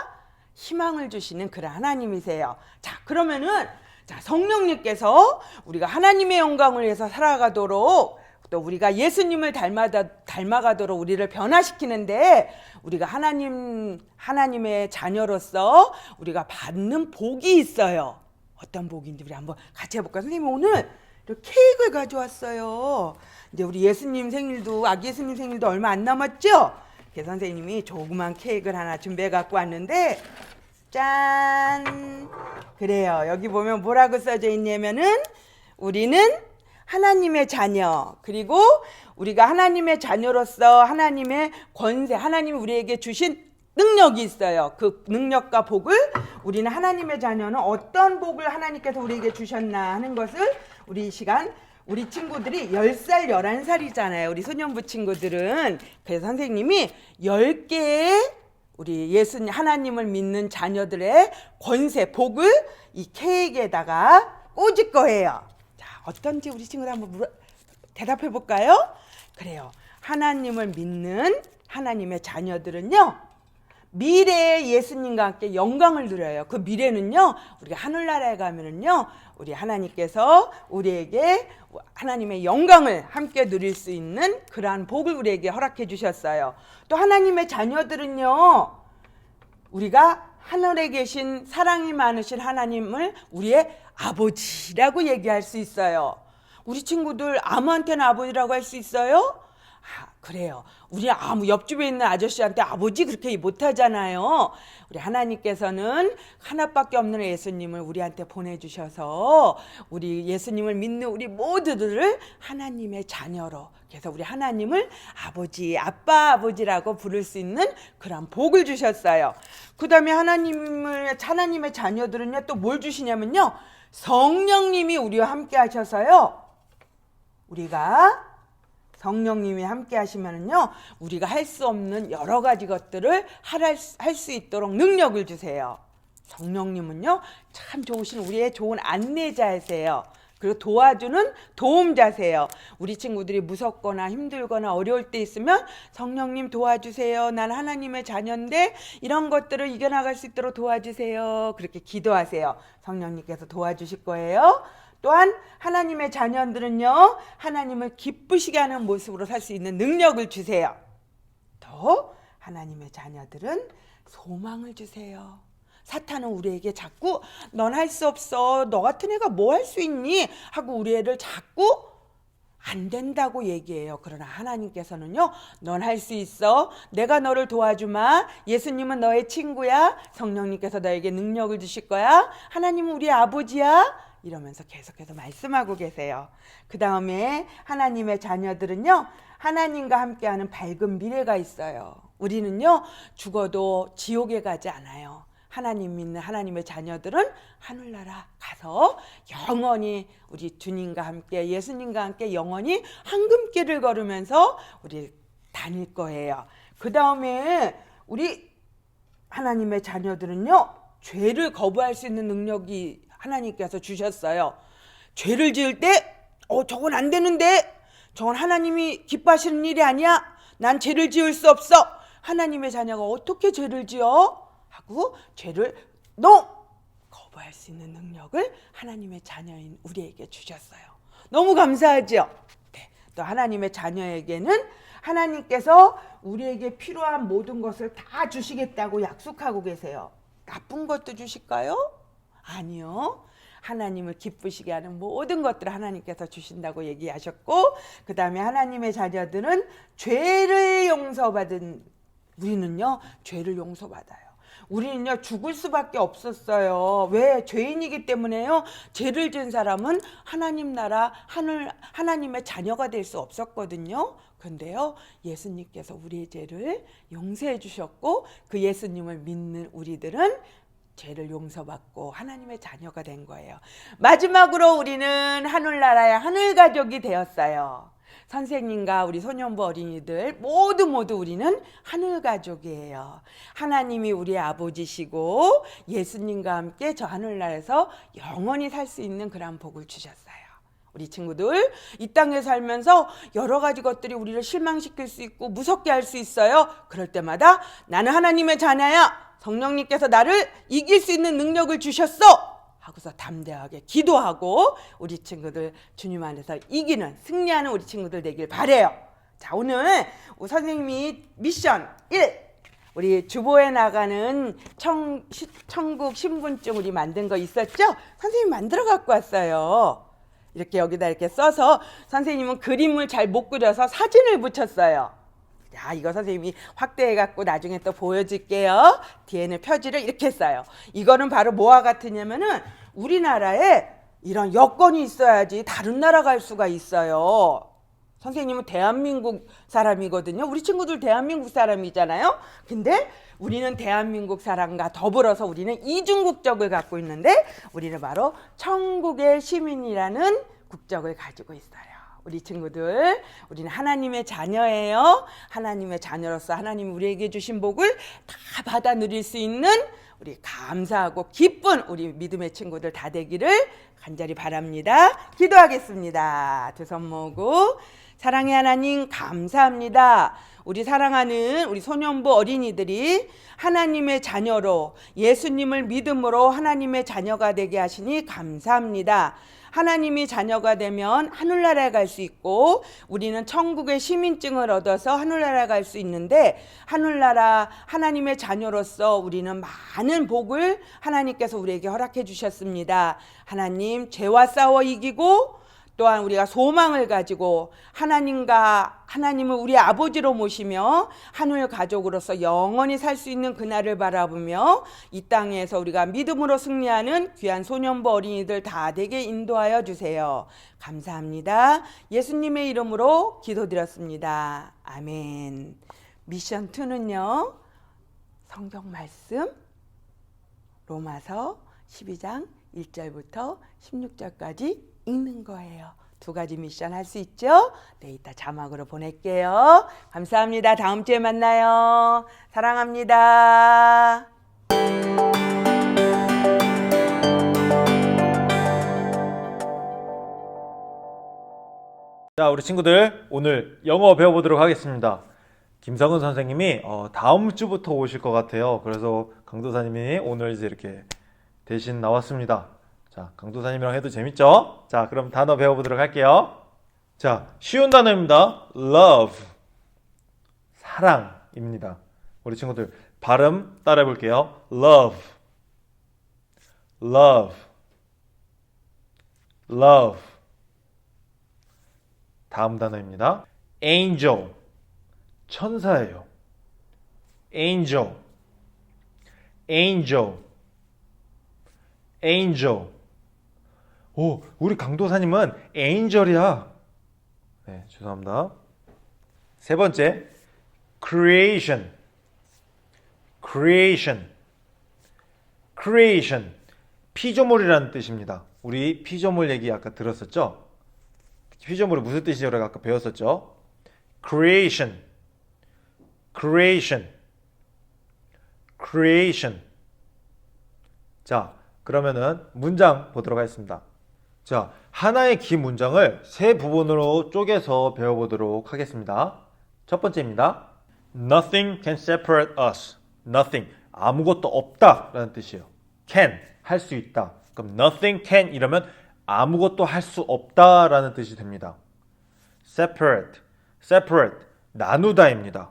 희망을 주시는 그런 하나님이세요. 자, 그러면은 성령님께서 우리가 하나님의 영광을 위해서 살아가도록 또 우리가 예수님을 닮아가도록 우리를 변화시키는데 우리가 하나님의 자녀로서 우리가 받는 복이 있어요. 어떤 복인지 우리 한번 같이 해볼까요? 선생님 오늘 케이크를 가져왔어요. 이제 우리 예수님 생일도, 아기 예수님 생일도 얼마 안 남았죠? 그래서 선생님이 조그만 케이크를 하나 준비해 갖고 왔는데, 짠! 그래요. 여기 보면 뭐라고 써져 있냐면은, 우리는 하나님의 자녀, 그리고 우리가 하나님의 자녀로서 하나님의 권세, 하나님이 우리에게 주신 능력이 있어요. 그 능력과 복을, 우리는 하나님의 자녀는 어떤 복을 하나님께서 우리에게 주셨나 하는 것을 우리 이 시간, 우리 친구들이 10살, 11살이잖아요. 우리 소년부 친구들은. 그래서 선생님이 10개의 우리 예수님, 하나님을 믿는 자녀들의 권세, 복을 이 케이크에다가 꽂을 거예요. 자, 어떤지 우리 친구들 한번 대답해 볼까요? 그래요. 하나님을 믿는 하나님의 자녀들은요, 미래에 예수님과 함께 영광을 누려요. 그 미래는요, 우리가 하늘나라에 가면은요, 우리 하나님께서 우리에게 하나님의 영광을 함께 누릴 수 있는 그러한 복을 우리에게 허락해 주셨어요. 또 하나님의 자녀들은요, 우리가 하늘에 계신 사랑이 많으신 하나님을 우리의 아버지라고 얘기할 수 있어요. 우리 친구들 아무한테나 아버지라고 할 수 있어요? 그래요. 우리 옆집에 있는 아저씨한테 아버지 그렇게 못하잖아요. 우리 하나님께서는 하나밖에 없는 예수님을 우리한테 보내주셔서 우리 예수님을 믿는 우리 모두들을 하나님의 자녀로, 그래서 우리 하나님을 아버지, 아빠, 아버지라고 부를 수 있는 그런 복을 주셨어요. 그 다음에 하나님의 자녀들은요, 또 뭘 주시냐면요, 성령님이 우리와 함께 하셔서요, 우리가 성령님이 함께 하시면은요, 우리가 할 수 없는 여러 가지 것들을 할 수 있도록 능력을 주세요. 성령님은요, 참 좋으신 우리의 좋은 안내자이세요. 그리고 도와주는 도움자세요. 우리 친구들이 무섭거나 힘들거나 어려울 때 있으면 성령님 도와주세요. 난 하나님의 자녀인데 이런 것들을 이겨나갈 수 있도록 도와주세요. 그렇게 기도하세요. 성령님께서 도와주실 거예요. 또한 하나님의 자녀들은요, 하나님을 기쁘시게 하는 모습으로 살 수 있는 능력을 주세요. 또 하나님의 자녀들은 소망을 주세요. 사탄은 우리에게 자꾸 넌 할 수 없어, 너 같은 애가 뭐 할 수 있니? 하고 우리 애를 자꾸 안 된다고 얘기해요. 그러나 하나님께서는요, 넌 할 수 있어, 내가 너를 도와주마, 예수님은 너의 친구야, 성령님께서 너에게 능력을 주실 거야, 하나님은 우리 아버지야, 이러면서 계속해서 말씀하고 계세요. 그 다음에 하나님의 자녀들은요, 하나님과 함께하는 밝은 미래가 있어요. 우리는요, 죽어도 지옥에 가지 않아요. 하나님 믿는 하나님의 자녀들은 하늘나라 가서 영원히 우리 주님과 함께, 예수님과 함께 영원히 황금길을 걸으면서 우리 다닐 거예요. 그 다음에 우리 하나님의 자녀들은요, 죄를 거부할 수 있는 능력이 하나님께서 주셨어요. 죄를 지을 때 저건 안 되는데, 저건 하나님이 기뻐하시는 일이 아니야, 난 죄를 지을 수 없어, 하나님의 자녀가 어떻게 죄를 지어? 하고 죄를 거부할 수 있는 능력을 하나님의 자녀인 우리에게 주셨어요. 너무 감사하죠? 네. 또 하나님의 자녀에게는 하나님께서 우리에게 필요한 모든 것을 다 주시겠다고 약속하고 계세요. 나쁜 것도 주실까요? 아니요. 하나님을 기쁘시게 하는 모든 것들을 하나님께서 주신다고 얘기하셨고, 그 다음에 하나님의 자녀들은 죄를 용서받은, 우리는요, 죄를 용서받아요. 우리는요, 죽을 수밖에 없었어요. 왜? 죄인이기 때문에요. 죄를 지은 사람은 하나님 나라, 하나님의 자녀가 될 수 없었거든요. 그런데요, 예수님께서 우리의 죄를 용서해 주셨고, 그 예수님을 믿는 우리들은 죄를 용서받고 하나님의 자녀가 된 거예요. 마지막으로 우리는 하늘나라의 하늘가족이 되었어요. 선생님과 우리 소년부 어린이들 모두 우리는 하늘가족이에요. 하나님이 우리의 아버지시고 예수님과 함께 저 하늘나라에서 영원히 살 수 있는 그런 복을 주셨어요. 우리 친구들, 이 땅에 살면서 여러 가지 것들이 우리를 실망시킬 수 있고 무섭게 할 수 있어요. 그럴 때마다 나는 하나님의 자녀야, 성령님께서 나를 이길 수 있는 능력을 주셨어 하고서 담대하게 기도하고 우리 친구들 주님 안에서 이기는, 승리하는 우리 친구들 되길 바래요. 자, 오늘 선생님이 미션 1, 우리 주보에 나가는 천국 신분증 우리 만든 거 있었죠? 선생님이 만들어 갖고 왔어요. 이렇게 여기다 이렇게 써서 선생님은 그림을 잘 못 그려서 사진을 붙였어요. 자, 이거 선생님이 확대해갖고 나중에 또 보여줄게요. 뒤에는 표지를 이렇게 써요. 이거는 바로 뭐와 같으냐면은 우리나라에 이런 여건이 있어야지 다른 나라 갈 수가 있어요. 선생님은 대한민국 사람이거든요. 우리 친구들 대한민국 사람이잖아요. 근데 우리는 대한민국 사람과 더불어서 우리는 이중 국적을 갖고 있는데 우리는 바로 천국의 시민이라는 국적을 가지고 있어요. 우리 친구들, 우리는 하나님의 자녀예요. 하나님의 자녀로서 하나님이 우리에게 주신 복을 다 받아 누릴 수 있는 우리 감사하고 기쁜 우리 믿음의 친구들 다 되기를 간절히 바랍니다. 기도하겠습니다. 두 손 모으고 사랑의 하나님 감사합니다. 우리 사랑하는 우리 소년부 어린이들이 하나님의 자녀로 예수님을 믿음으로 하나님의 자녀가 되게 하시니 감사합니다. 하나님이 자녀가 되면 하늘나라에 갈 수 있고 우리는 천국의 시민증을 얻어서 하늘나라에 갈 수 있는데 하늘나라 하나님의 자녀로서 우리는 많은 복을 하나님께서 우리에게 허락해 주셨습니다. 하나님 죄와 싸워 이기고 또한 우리가 소망을 가지고 하나님을 우리 아버지로 모시며 하늘 가족으로서 영원히 살 수 있는 그날을 바라보며 이 땅에서 우리가 믿음으로 승리하는 귀한 소년부 어린이들 다 되게 인도하여 주세요. 감사합니다. 예수님의 이름으로 기도드렸습니다. 아멘. 미션 2는요. 성경 말씀 로마서 12장 1절부터 16절까지 읽는 거예요. 두 가지 미션 할 수 있죠? 네, 이따 자막으로 보낼게요. 감사합니다. 다음 주에 만나요. 사랑합니다. 자, 우리 친구들 오늘 영어 배워보도록 하겠습니다. 김성은 선생님이 다음 주부터 오실 것 같아요. 그래서 강도사님이 오늘 이제 이렇게 대신 나왔습니다. 자, 강도사님이랑 해도 재밌죠? 자, 그럼 단어 배워보도록 할게요. 자, 쉬운 단어입니다. love, 사랑입니다. 우리 친구들 발음 따라해 볼게요. love, love, love. 다음 단어입니다. angel, 천사예요. angel, angel, angel. 오, 우리 강도사님은 엔젤이야. 네, 죄송합니다. 세 번째, creation, creation, creation. 피조물이라는 뜻입니다. 우리 피조물 얘기 아까 들었었죠? 피조물이 무슨 뜻이냐고 아까 배웠었죠? creation, creation, creation. 자, 그러면은 문장 보도록 하겠습니다. 자, 하나의 긴 문장을 세 부분으로 쪼개서 배워보도록 하겠습니다. 첫 번째입니다. Nothing can separate us. Nothing, 아무것도 없다 라는 뜻이에요. can, 할 수 있다. 그럼 nothing can 이러면 아무것도 할 수 없다 라는 뜻이 됩니다. separate, separate, 나누다입니다.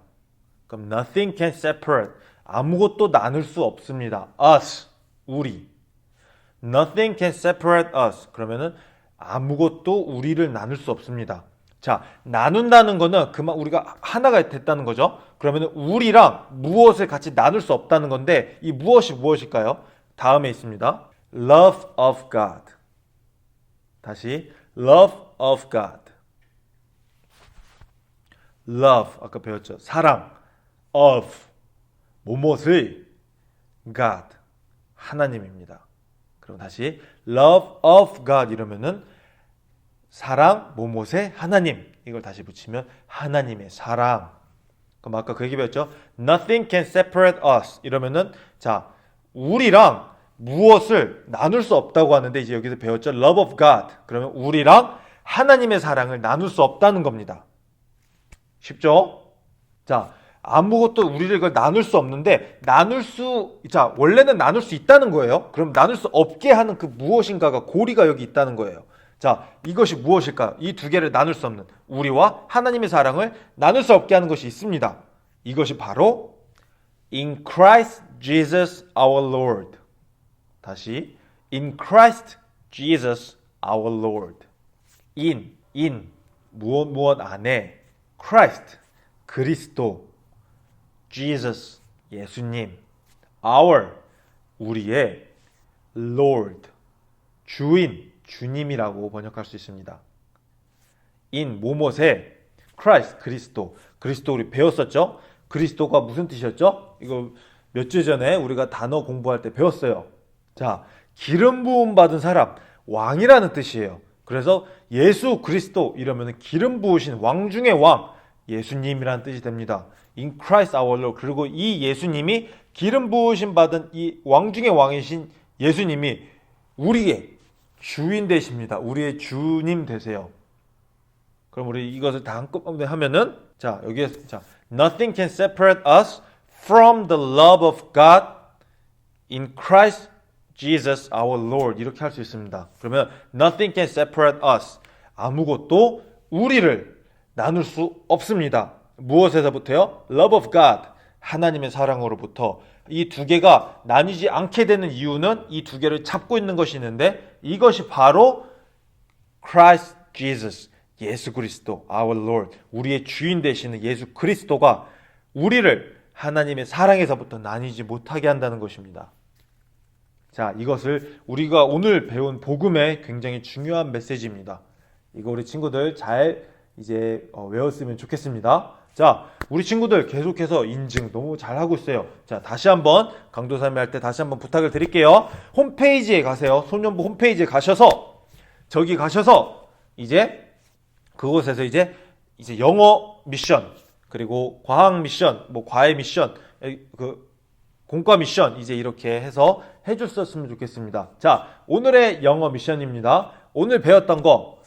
그럼 nothing can separate, 아무것도 나눌 수 없습니다. us, 우리. Nothing can separate us. 그러면은 아무것도 우리를 나눌 수 없습니다. 자, 나눈다는 거는 그만 우리가 하나가 됐다는 거죠. 그러면은 우리랑 무엇을 같이 나눌 수 없다는 건데 이 무엇이 무엇일까요? 다음에 있습니다. Love of God. 다시 Love of God. Love 아까 배웠죠. 사랑. Of 무엇을 God 하나님입니다. 그럼 다시 love of God 이러면은 사랑 무엇의 하나님, 이걸 다시 붙이면 하나님의 사랑. 그럼 아까 그 얘기 배웠죠? Nothing can separate us 이러면은 자, 우리랑 무엇을 나눌 수 없다고 하는데 이제 여기서 배웠죠? Love of God. 그러면 우리랑 하나님의 사랑을 나눌 수 없다는 겁니다. 쉽죠? 자, 아무것도 우리를 이걸 나눌 수 없는데 자, 원래는 나눌 수 있다는 거예요. 그럼 나눌 수 없게 하는 그 무엇인가가 고리가 여기 있다는 거예요. 자, 이것이 무엇일까? 이 두 개를 나눌 수 없는 우리와 하나님의 사랑을 나눌 수 없게 하는 것이 있습니다. 이것이 바로 In Christ Jesus our Lord. 다시 In Christ Jesus our Lord. in 무엇 안에 Christ 그리스도 Jesus 예수님 our 우리의 Lord 주인 주님이라고 번역할 수 있습니다. in 뭐뭇에 Christ 그리스도 우리 배웠었죠? 그리스도가 무슨 뜻이었죠? 이거 몇 주 전에 우리가 단어 공부할 때 배웠어요. 자, 기름 부음 받은 사람 왕이라는 뜻이에요. 그래서 예수 그리스도 이러면 기름 부으신 왕 중의 왕 예수님이라는 뜻이 됩니다. In Christ our Lord. 그리고 이 예수님이 기름 부으심 받은 이 왕 중의 왕이신 예수님이 우리의 주인 되십니다. 우리의 주님 되세요. 그럼 우리 이것을 다 한꺼번에 하면은 자 여기에 자 Nothing can separate us from the love of God in Christ Jesus our Lord 이렇게 할 수 있습니다. 그러면 Nothing can separate us 아무것도 우리를 나눌 수 없습니다. 무엇에서부터요? Love of God 하나님의 사랑으로부터. 이 두 개가 나뉘지 않게 되는 이유는 이 두 개를 잡고 있는 것이 있는데 이것이 바로 Christ Jesus 예수 그리스도 our Lord 우리의 주인 되시는 예수 그리스도가 우리를 하나님의 사랑에서부터 나뉘지 못하게 한다는 것입니다. 자, 이것을 우리가 오늘 배운 복음의 굉장히 중요한 메시지입니다. 이거 우리 친구들 잘 이제 외웠으면 좋겠습니다. 자, 우리 친구들 계속해서 인증 너무 잘하고 있어요. 자, 다시 한번 강도삼이 할 때 다시 한번 부탁을 드릴게요. 홈페이지에 가세요. 소년부 홈페이지에 가셔서 저기 가셔서 이제 그곳에서 이제 영어 미션 그리고 과학 미션, 뭐 과외 미션, 그 공과 미션 이제 이렇게 해서 해줬었으면 좋겠습니다. 자, 오늘의 영어 미션입니다. 오늘 배웠던 거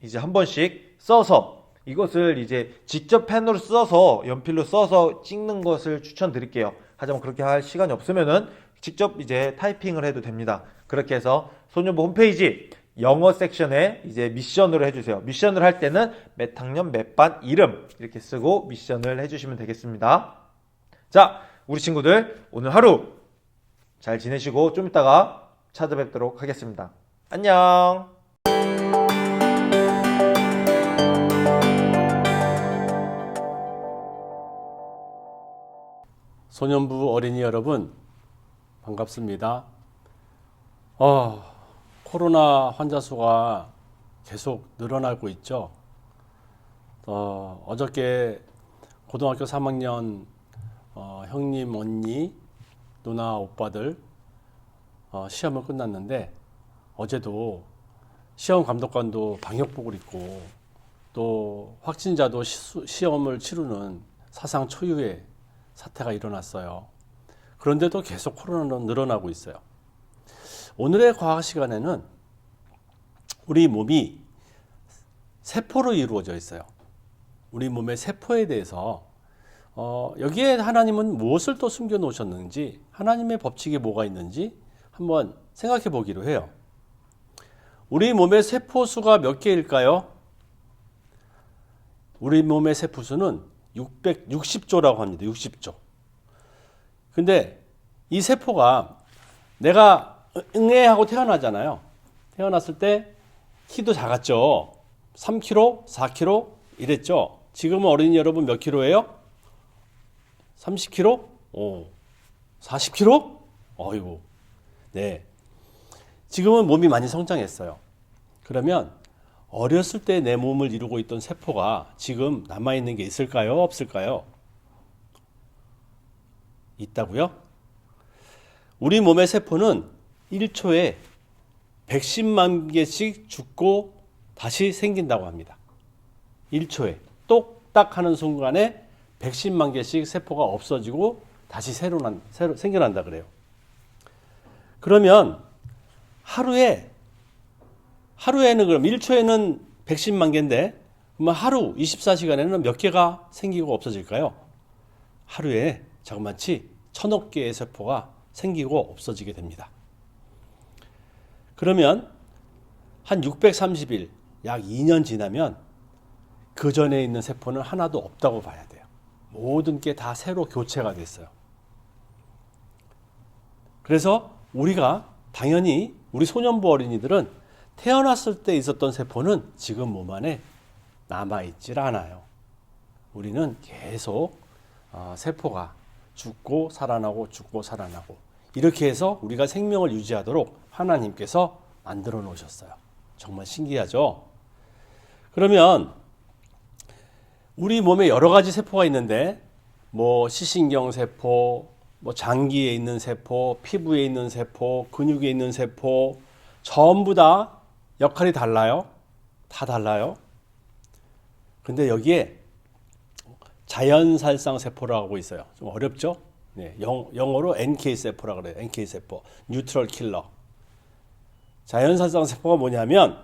이제 한 번씩 써서 이것을 이제 직접 펜으로 써서 연필로 써서 찍는 것을 추천드릴게요. 하지만 그렇게 할 시간이 없으면은 직접 이제 타이핑을 해도 됩니다. 그렇게 해서 소년부 홈페이지 영어 섹션에 이제 미션으로 해주세요. 미션을 할 때는 몇 학년 몇 반 이름 이렇게 쓰고 미션을 해주시면 되겠습니다. 자, 우리 친구들 오늘 하루 잘 지내시고 좀 이따가 찾아뵙도록 하겠습니다. 안녕. 소년부 어린이 여러분 반갑습니다. 코로나 환자 수가 계속 늘어나고 있죠. 어저께 고등학교 3학년 형님, 언니, 누나, 오빠들 시험을 끝났는데 어제도 시험 감독관도 방역복을 입고 또 확진자도 시험을 치르는 사상 초유의 사태가 일어났어요. 그런데도 계속 코로나는 늘어나고 있어요. 오늘의 과학 시간에는 우리 몸이 세포로 이루어져 있어요. 우리 몸의 세포에 대해서 여기에 하나님은 무엇을 또 숨겨 놓으셨는지 하나님의 법칙이 뭐가 있는지 한번 생각해 보기로 해요. 우리 몸의 세포 수가 몇 개일까요? 우리 몸의 세포 수는 660조라고 합니다. 60조. 근데 이 세포가 내가 응애하고 태어나잖아요. 태어났을 때 키도 작았죠. 3kg, 4kg 이랬죠. 지금은 어린이 여러분 몇 킬로예요? 30kg? 40kg? 어이구. 네. 지금은 몸이 많이 성장했어요. 그러면 어렸을 때 내 몸을 이루고 있던 세포가 지금 남아있는 게 있을까요? 없을까요? 있다고요? 우리 몸의 세포는 1초에 110만 개씩 죽고 다시 생긴다고 합니다. 1초에 똑딱 하는 순간에 110만 개씩 세포가 없어지고 다시 새로 생겨난다 그래요. 그러면 하루에는 그럼 1초에는 110만 개인데 그러면 하루 24시간에는 몇 개가 생기고 없어질까요? 하루에 자그마치 1000억 개의 세포가 생기고 없어지게 됩니다. 그러면 한 630일, 약 2년 지나면 그 전에 있는 세포는 하나도 없다고 봐야 돼요. 모든 게 다 새로 교체가 됐어요. 그래서 우리가 당연히 우리 소년부 어린이들은 태어났을 때 있었던 세포는 지금 몸 안에 남아있질 않아요. 우리는 계속 세포가 죽고 살아나고 죽고 살아나고 이렇게 해서 우리가 생명을 유지하도록 하나님께서 만들어 놓으셨어요. 정말 신기하죠? 그러면 우리 몸에 여러 가지 세포가 있는데 뭐 시신경 세포, 뭐 장기에 있는 세포, 피부에 있는 세포, 근육에 있는 세포 전부 다 역할이 달라요. 다 달라요. 근데 여기에 자연살상 세포라고 있어요. 좀 어렵죠? 네, 영어로 NK 세포라고 그래요. NK 세포, 뉴트럴 킬러. 자연살상 세포가 뭐냐면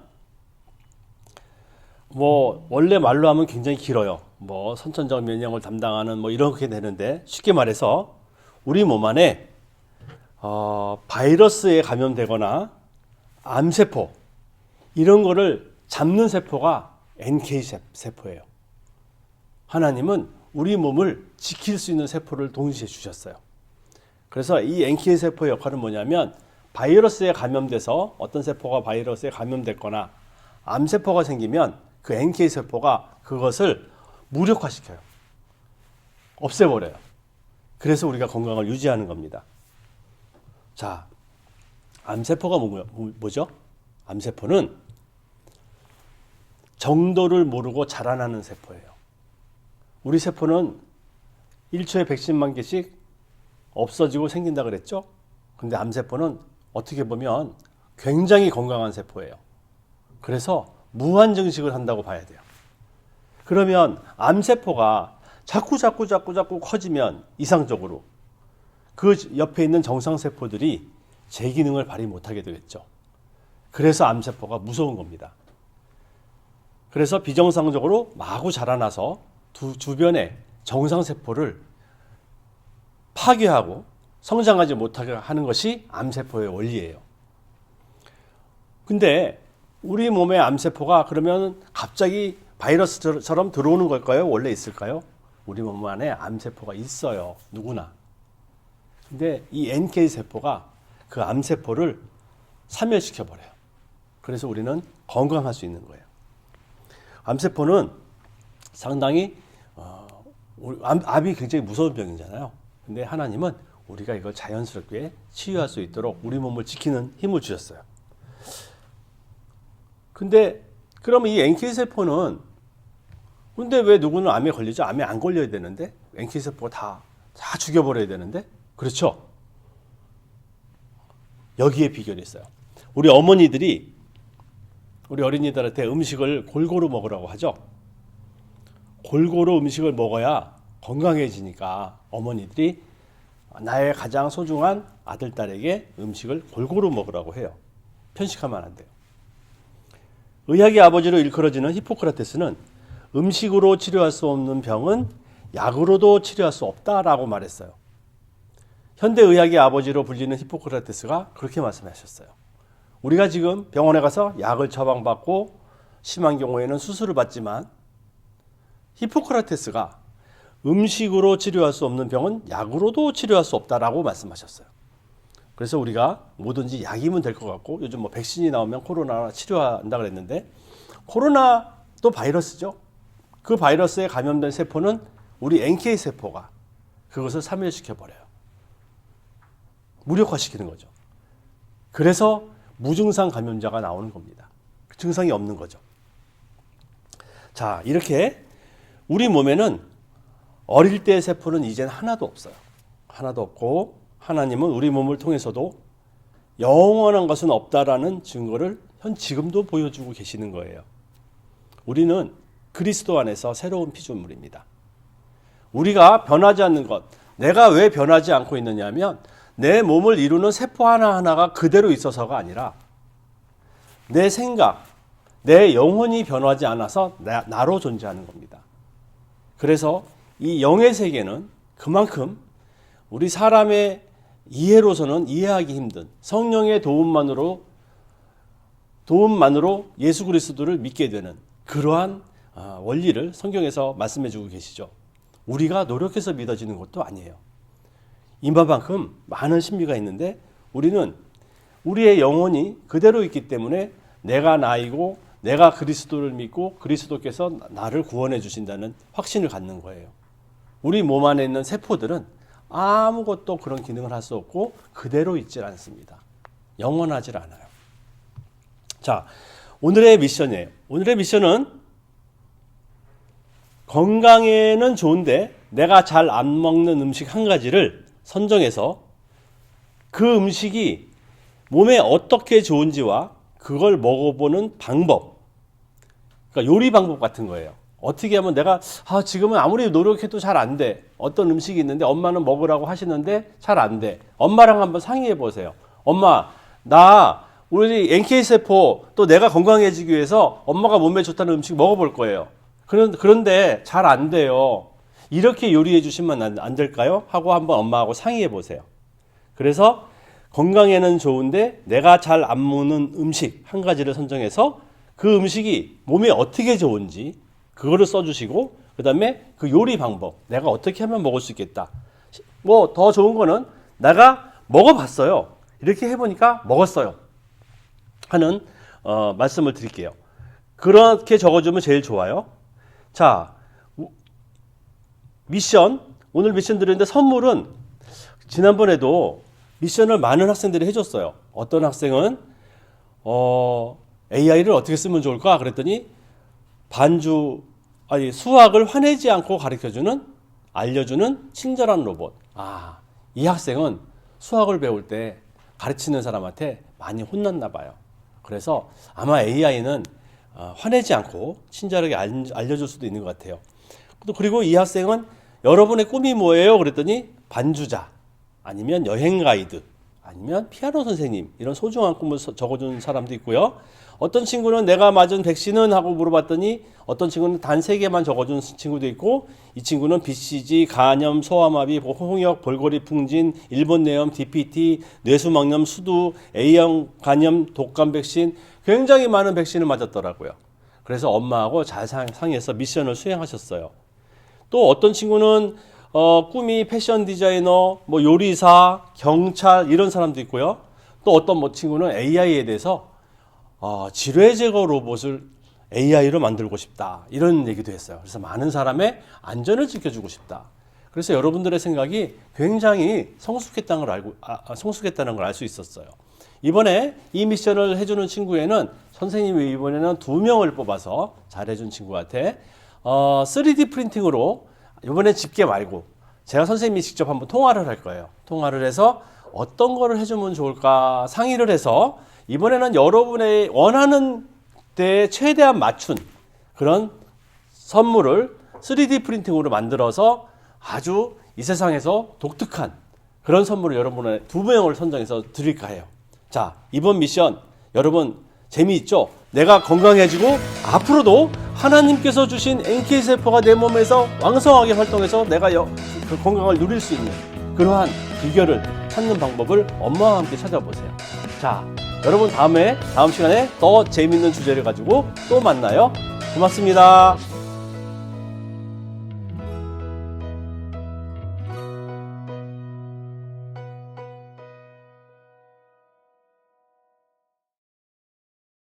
뭐 원래 말로 하면 굉장히 길어요. 뭐 선천적 면역을 담당하는 뭐 이렇게 되는데 쉽게 말해서 우리 몸 안에 바이러스에 감염되거나 암세포 이런 거를 잡는 세포가 NK 세포예요. 하나님은 우리 몸을 지킬 수 있는 세포를 동시에 주셨어요. 그래서 이 NK 세포의 역할은 뭐냐면 바이러스에 감염돼서 어떤 세포가 바이러스에 감염됐거나 암세포가 생기면 그 NK 세포가 그것을 무력화시켜요. 없애버려요. 그래서 우리가 건강을 유지하는 겁니다. 자, 암세포가 뭐죠? 암세포는 정도를 모르고 자라나는 세포예요. 우리 세포는 1초에 110만 개씩 없어지고 생긴다 그랬죠? 근데 암세포는 어떻게 보면 굉장히 건강한 세포예요. 그래서 무한 증식을 한다고 봐야 돼요. 그러면 암세포가 자꾸 커지면 이상적으로 그 옆에 있는 정상세포들이 제 기능을 발휘 못하게 되겠죠. 그래서 암세포가 무서운 겁니다. 그래서 비정상적으로 마구 자라나서 주변의 정상세포를 파괴하고 성장하지 못하게 하는 것이 암세포의 원리예요. 근데 우리 몸의 암세포가 그러면 갑자기 바이러스처럼 들어오는 걸까요? 원래 있을까요? 우리 몸 안에 암세포가 있어요. 누구나. 근데 이 NK세포가 그 암세포를 사멸시켜버려요. 그래서 우리는 건강할 수 있는 거예요. 암세포는 상당히 암이 굉장히 무서운 병이잖아요. 근데 하나님은 우리가 이걸 자연스럽게 치유할 수 있도록 우리 몸을 지키는 힘을 주셨어요. 근데 그러면 이 NK세포는 근데 왜 누구는 암에 걸리죠? 암에 안 걸려야 되는데 NK세포가 다 죽여버려야 되는데 그렇죠? 여기에 비결이 있어요. 우리 어머니들이 우리 어린이들한테 음식을 골고루 먹으라고 하죠. 골고루 음식을 먹어야 건강해지니까 어머니들이 나의 가장 소중한 아들, 딸에게 음식을 골고루 먹으라고 해요. 편식하면 안 돼요. 의학의 아버지로 일컬어지는 히포크라테스는 음식으로 치료할 수 없는 병은 약으로도 치료할 수 없다라고 말했어요. 현대의학의 아버지로 불리는 히포크라테스가 그렇게 말씀하셨어요. 우리가 지금 병원에 가서 약을 처방받고 심한 경우에는 수술을 받지만 히포크라테스가 음식으로 치료할 수 없는 병은 약으로도 치료할 수 없다라고 말씀하셨어요. 그래서 우리가 뭐든지 약이면 될 것 같고 요즘 뭐 백신이 나오면 코로나 치료한다 그랬는데 코로나도 바이러스죠. 그 바이러스에 감염된 세포는 우리 NK세포가 그것을 사멸시켜버려요. 무력화시키는 거죠. 그래서 무증상 감염자가 나오는 겁니다. 증상이 없는 거죠. 자, 이렇게 우리 몸에는 어릴 때의 세포는 이젠 하나도 없어요. 하나도 없고 하나님은 우리 몸을 통해서도 영원한 것은 없다라는 증거를 지금도 보여주고 계시는 거예요. 우리는 그리스도 안에서 새로운 피조물입니다. 우리가 변하지 않는 것, 내가 왜 변하지 않고 있느냐 하면 내 몸을 이루는 세포 하나하나가 그대로 있어서가 아니라 내 생각, 내 영혼이 변하지 않아서 나로 존재하는 겁니다. 그래서 이 영의 세계는 그만큼 우리 사람의 이해로서는 이해하기 힘든 성령의 도움만으로 예수 그리스도를 믿게 되는 그러한 원리를 성경에서 말씀해 주고 계시죠. 우리가 노력해서 믿어지는 것도 아니에요. 이만큼 많은 신비가 있는데 우리는 우리의 영혼이 그대로 있기 때문에 내가 나이고 내가 그리스도를 믿고 그리스도께서 나를 구원해 주신다는 확신을 갖는 거예요. 우리 몸 안에 있는 세포들은 아무것도 그런 기능을 할 수 없고 그대로 있질 않습니다. 영원하질 않아요. 자, 오늘의 미션이에요. 오늘의 미션은 건강에는 좋은데 내가 잘 안 먹는 음식 한 가지를 선정해서 그 음식이 몸에 어떻게 좋은지와 그걸 먹어보는 방법, 그러니까 요리 방법 같은 거예요. 어떻게 하면 내가 지금은 아무리 노력해도 잘 안 돼. 어떤 음식이 있는데 엄마는 먹으라고 하시는데 잘 안 돼. 엄마랑 한번 상의해 보세요. 엄마, 우리 NK세포 또 내가 건강해지기 위해서 엄마가 몸에 좋다는 음식 먹어볼 거예요. 그런데 잘 안 돼요. 이렇게 요리해 주시면 안 될까요? 하고 한번 엄마하고 상의해 보세요. 그래서 건강에는 좋은데 내가 잘 안 먹는 음식 한 가지를 선정해서 그 음식이 몸에 어떻게 좋은지 그거를 써주시고 그 다음에 그 요리 방법 내가 어떻게 하면 먹을 수 있겠다. 뭐 더 좋은 거는 내가 먹어봤어요. 이렇게 해보니까 먹었어요. 하는 말씀을 드릴게요. 그렇게 적어주면 제일 좋아요. 자, 오늘 미션 드렸는데 선물은 지난번에도 미션을 많은 학생들이 해줬어요. 어떤 학생은 AI를 어떻게 쓰면 좋을까? 그랬더니 수학을 화내지 않고 알려주는 친절한 로봇. 이 학생은 수학을 배울 때 가르치는 사람한테 많이 혼났나 봐요. 그래서 아마 AI는 화내지 않고 친절하게 알려줄 수도 있는 것 같아요. 그리고 이 학생은 여러분의 꿈이 뭐예요? 그랬더니 반주자, 아니면 여행 가이드, 아니면 피아노 선생님, 이런 소중한 꿈을 적어준 사람도 있고요. 어떤 친구는 내가 맞은 백신은 하고 물어봤더니 어떤 친구는 단 3개만 적어준 친구도 있고, 이 친구는 BCG, 간염, 소아마비, 홍역, 볼거리 풍진, 일본 뇌염, DPT, 뇌수막염, 수두, A형 간염, 독감 백신, 굉장히 많은 백신을 맞았더라고요. 그래서 엄마하고 잘 상의해서 미션을 수행하셨어요. 또 어떤 친구는 꿈이 패션 디자이너, 요리사, 경찰 이런 사람도 있고요. 또 어떤 친구는 AI에 대해서 지뢰 제거 로봇을 AI로 만들고 싶다 이런 얘기도 했어요. 그래서 많은 사람의 안전을 지켜주고 싶다. 그래서 여러분들의 생각이 굉장히 성숙했다는 걸 알 수 있었어요. 이번에 이 미션을 해주는 친구에는 선생님이 이번에는 2명을 뽑아서 잘해준 친구한테 3D 프린팅으로 이번에 집게 말고 제가 선생님이 직접 한번 통화를 할 거예요. 통화를 해서 어떤 거를 해주면 좋을까 상의를 해서 이번에는 여러분의 원하는 데에 최대한 맞춘 그런 선물을 3D 프린팅으로 만들어서 아주 이 세상에서 독특한 그런 선물을 여러분의 2명을 선정해서 드릴까 해요. 자, 이번 미션 여러분 재미있죠? 내가 건강해지고 앞으로도 하나님께서 주신 NK세포가 내 몸에서 왕성하게 활동해서 내가 그 건강을 누릴 수 있는 그러한 비결을 찾는 방법을 엄마와 함께 찾아보세요. 자, 여러분 다음 시간에 더 재미있는 주제를 가지고 또 만나요. 고맙습니다.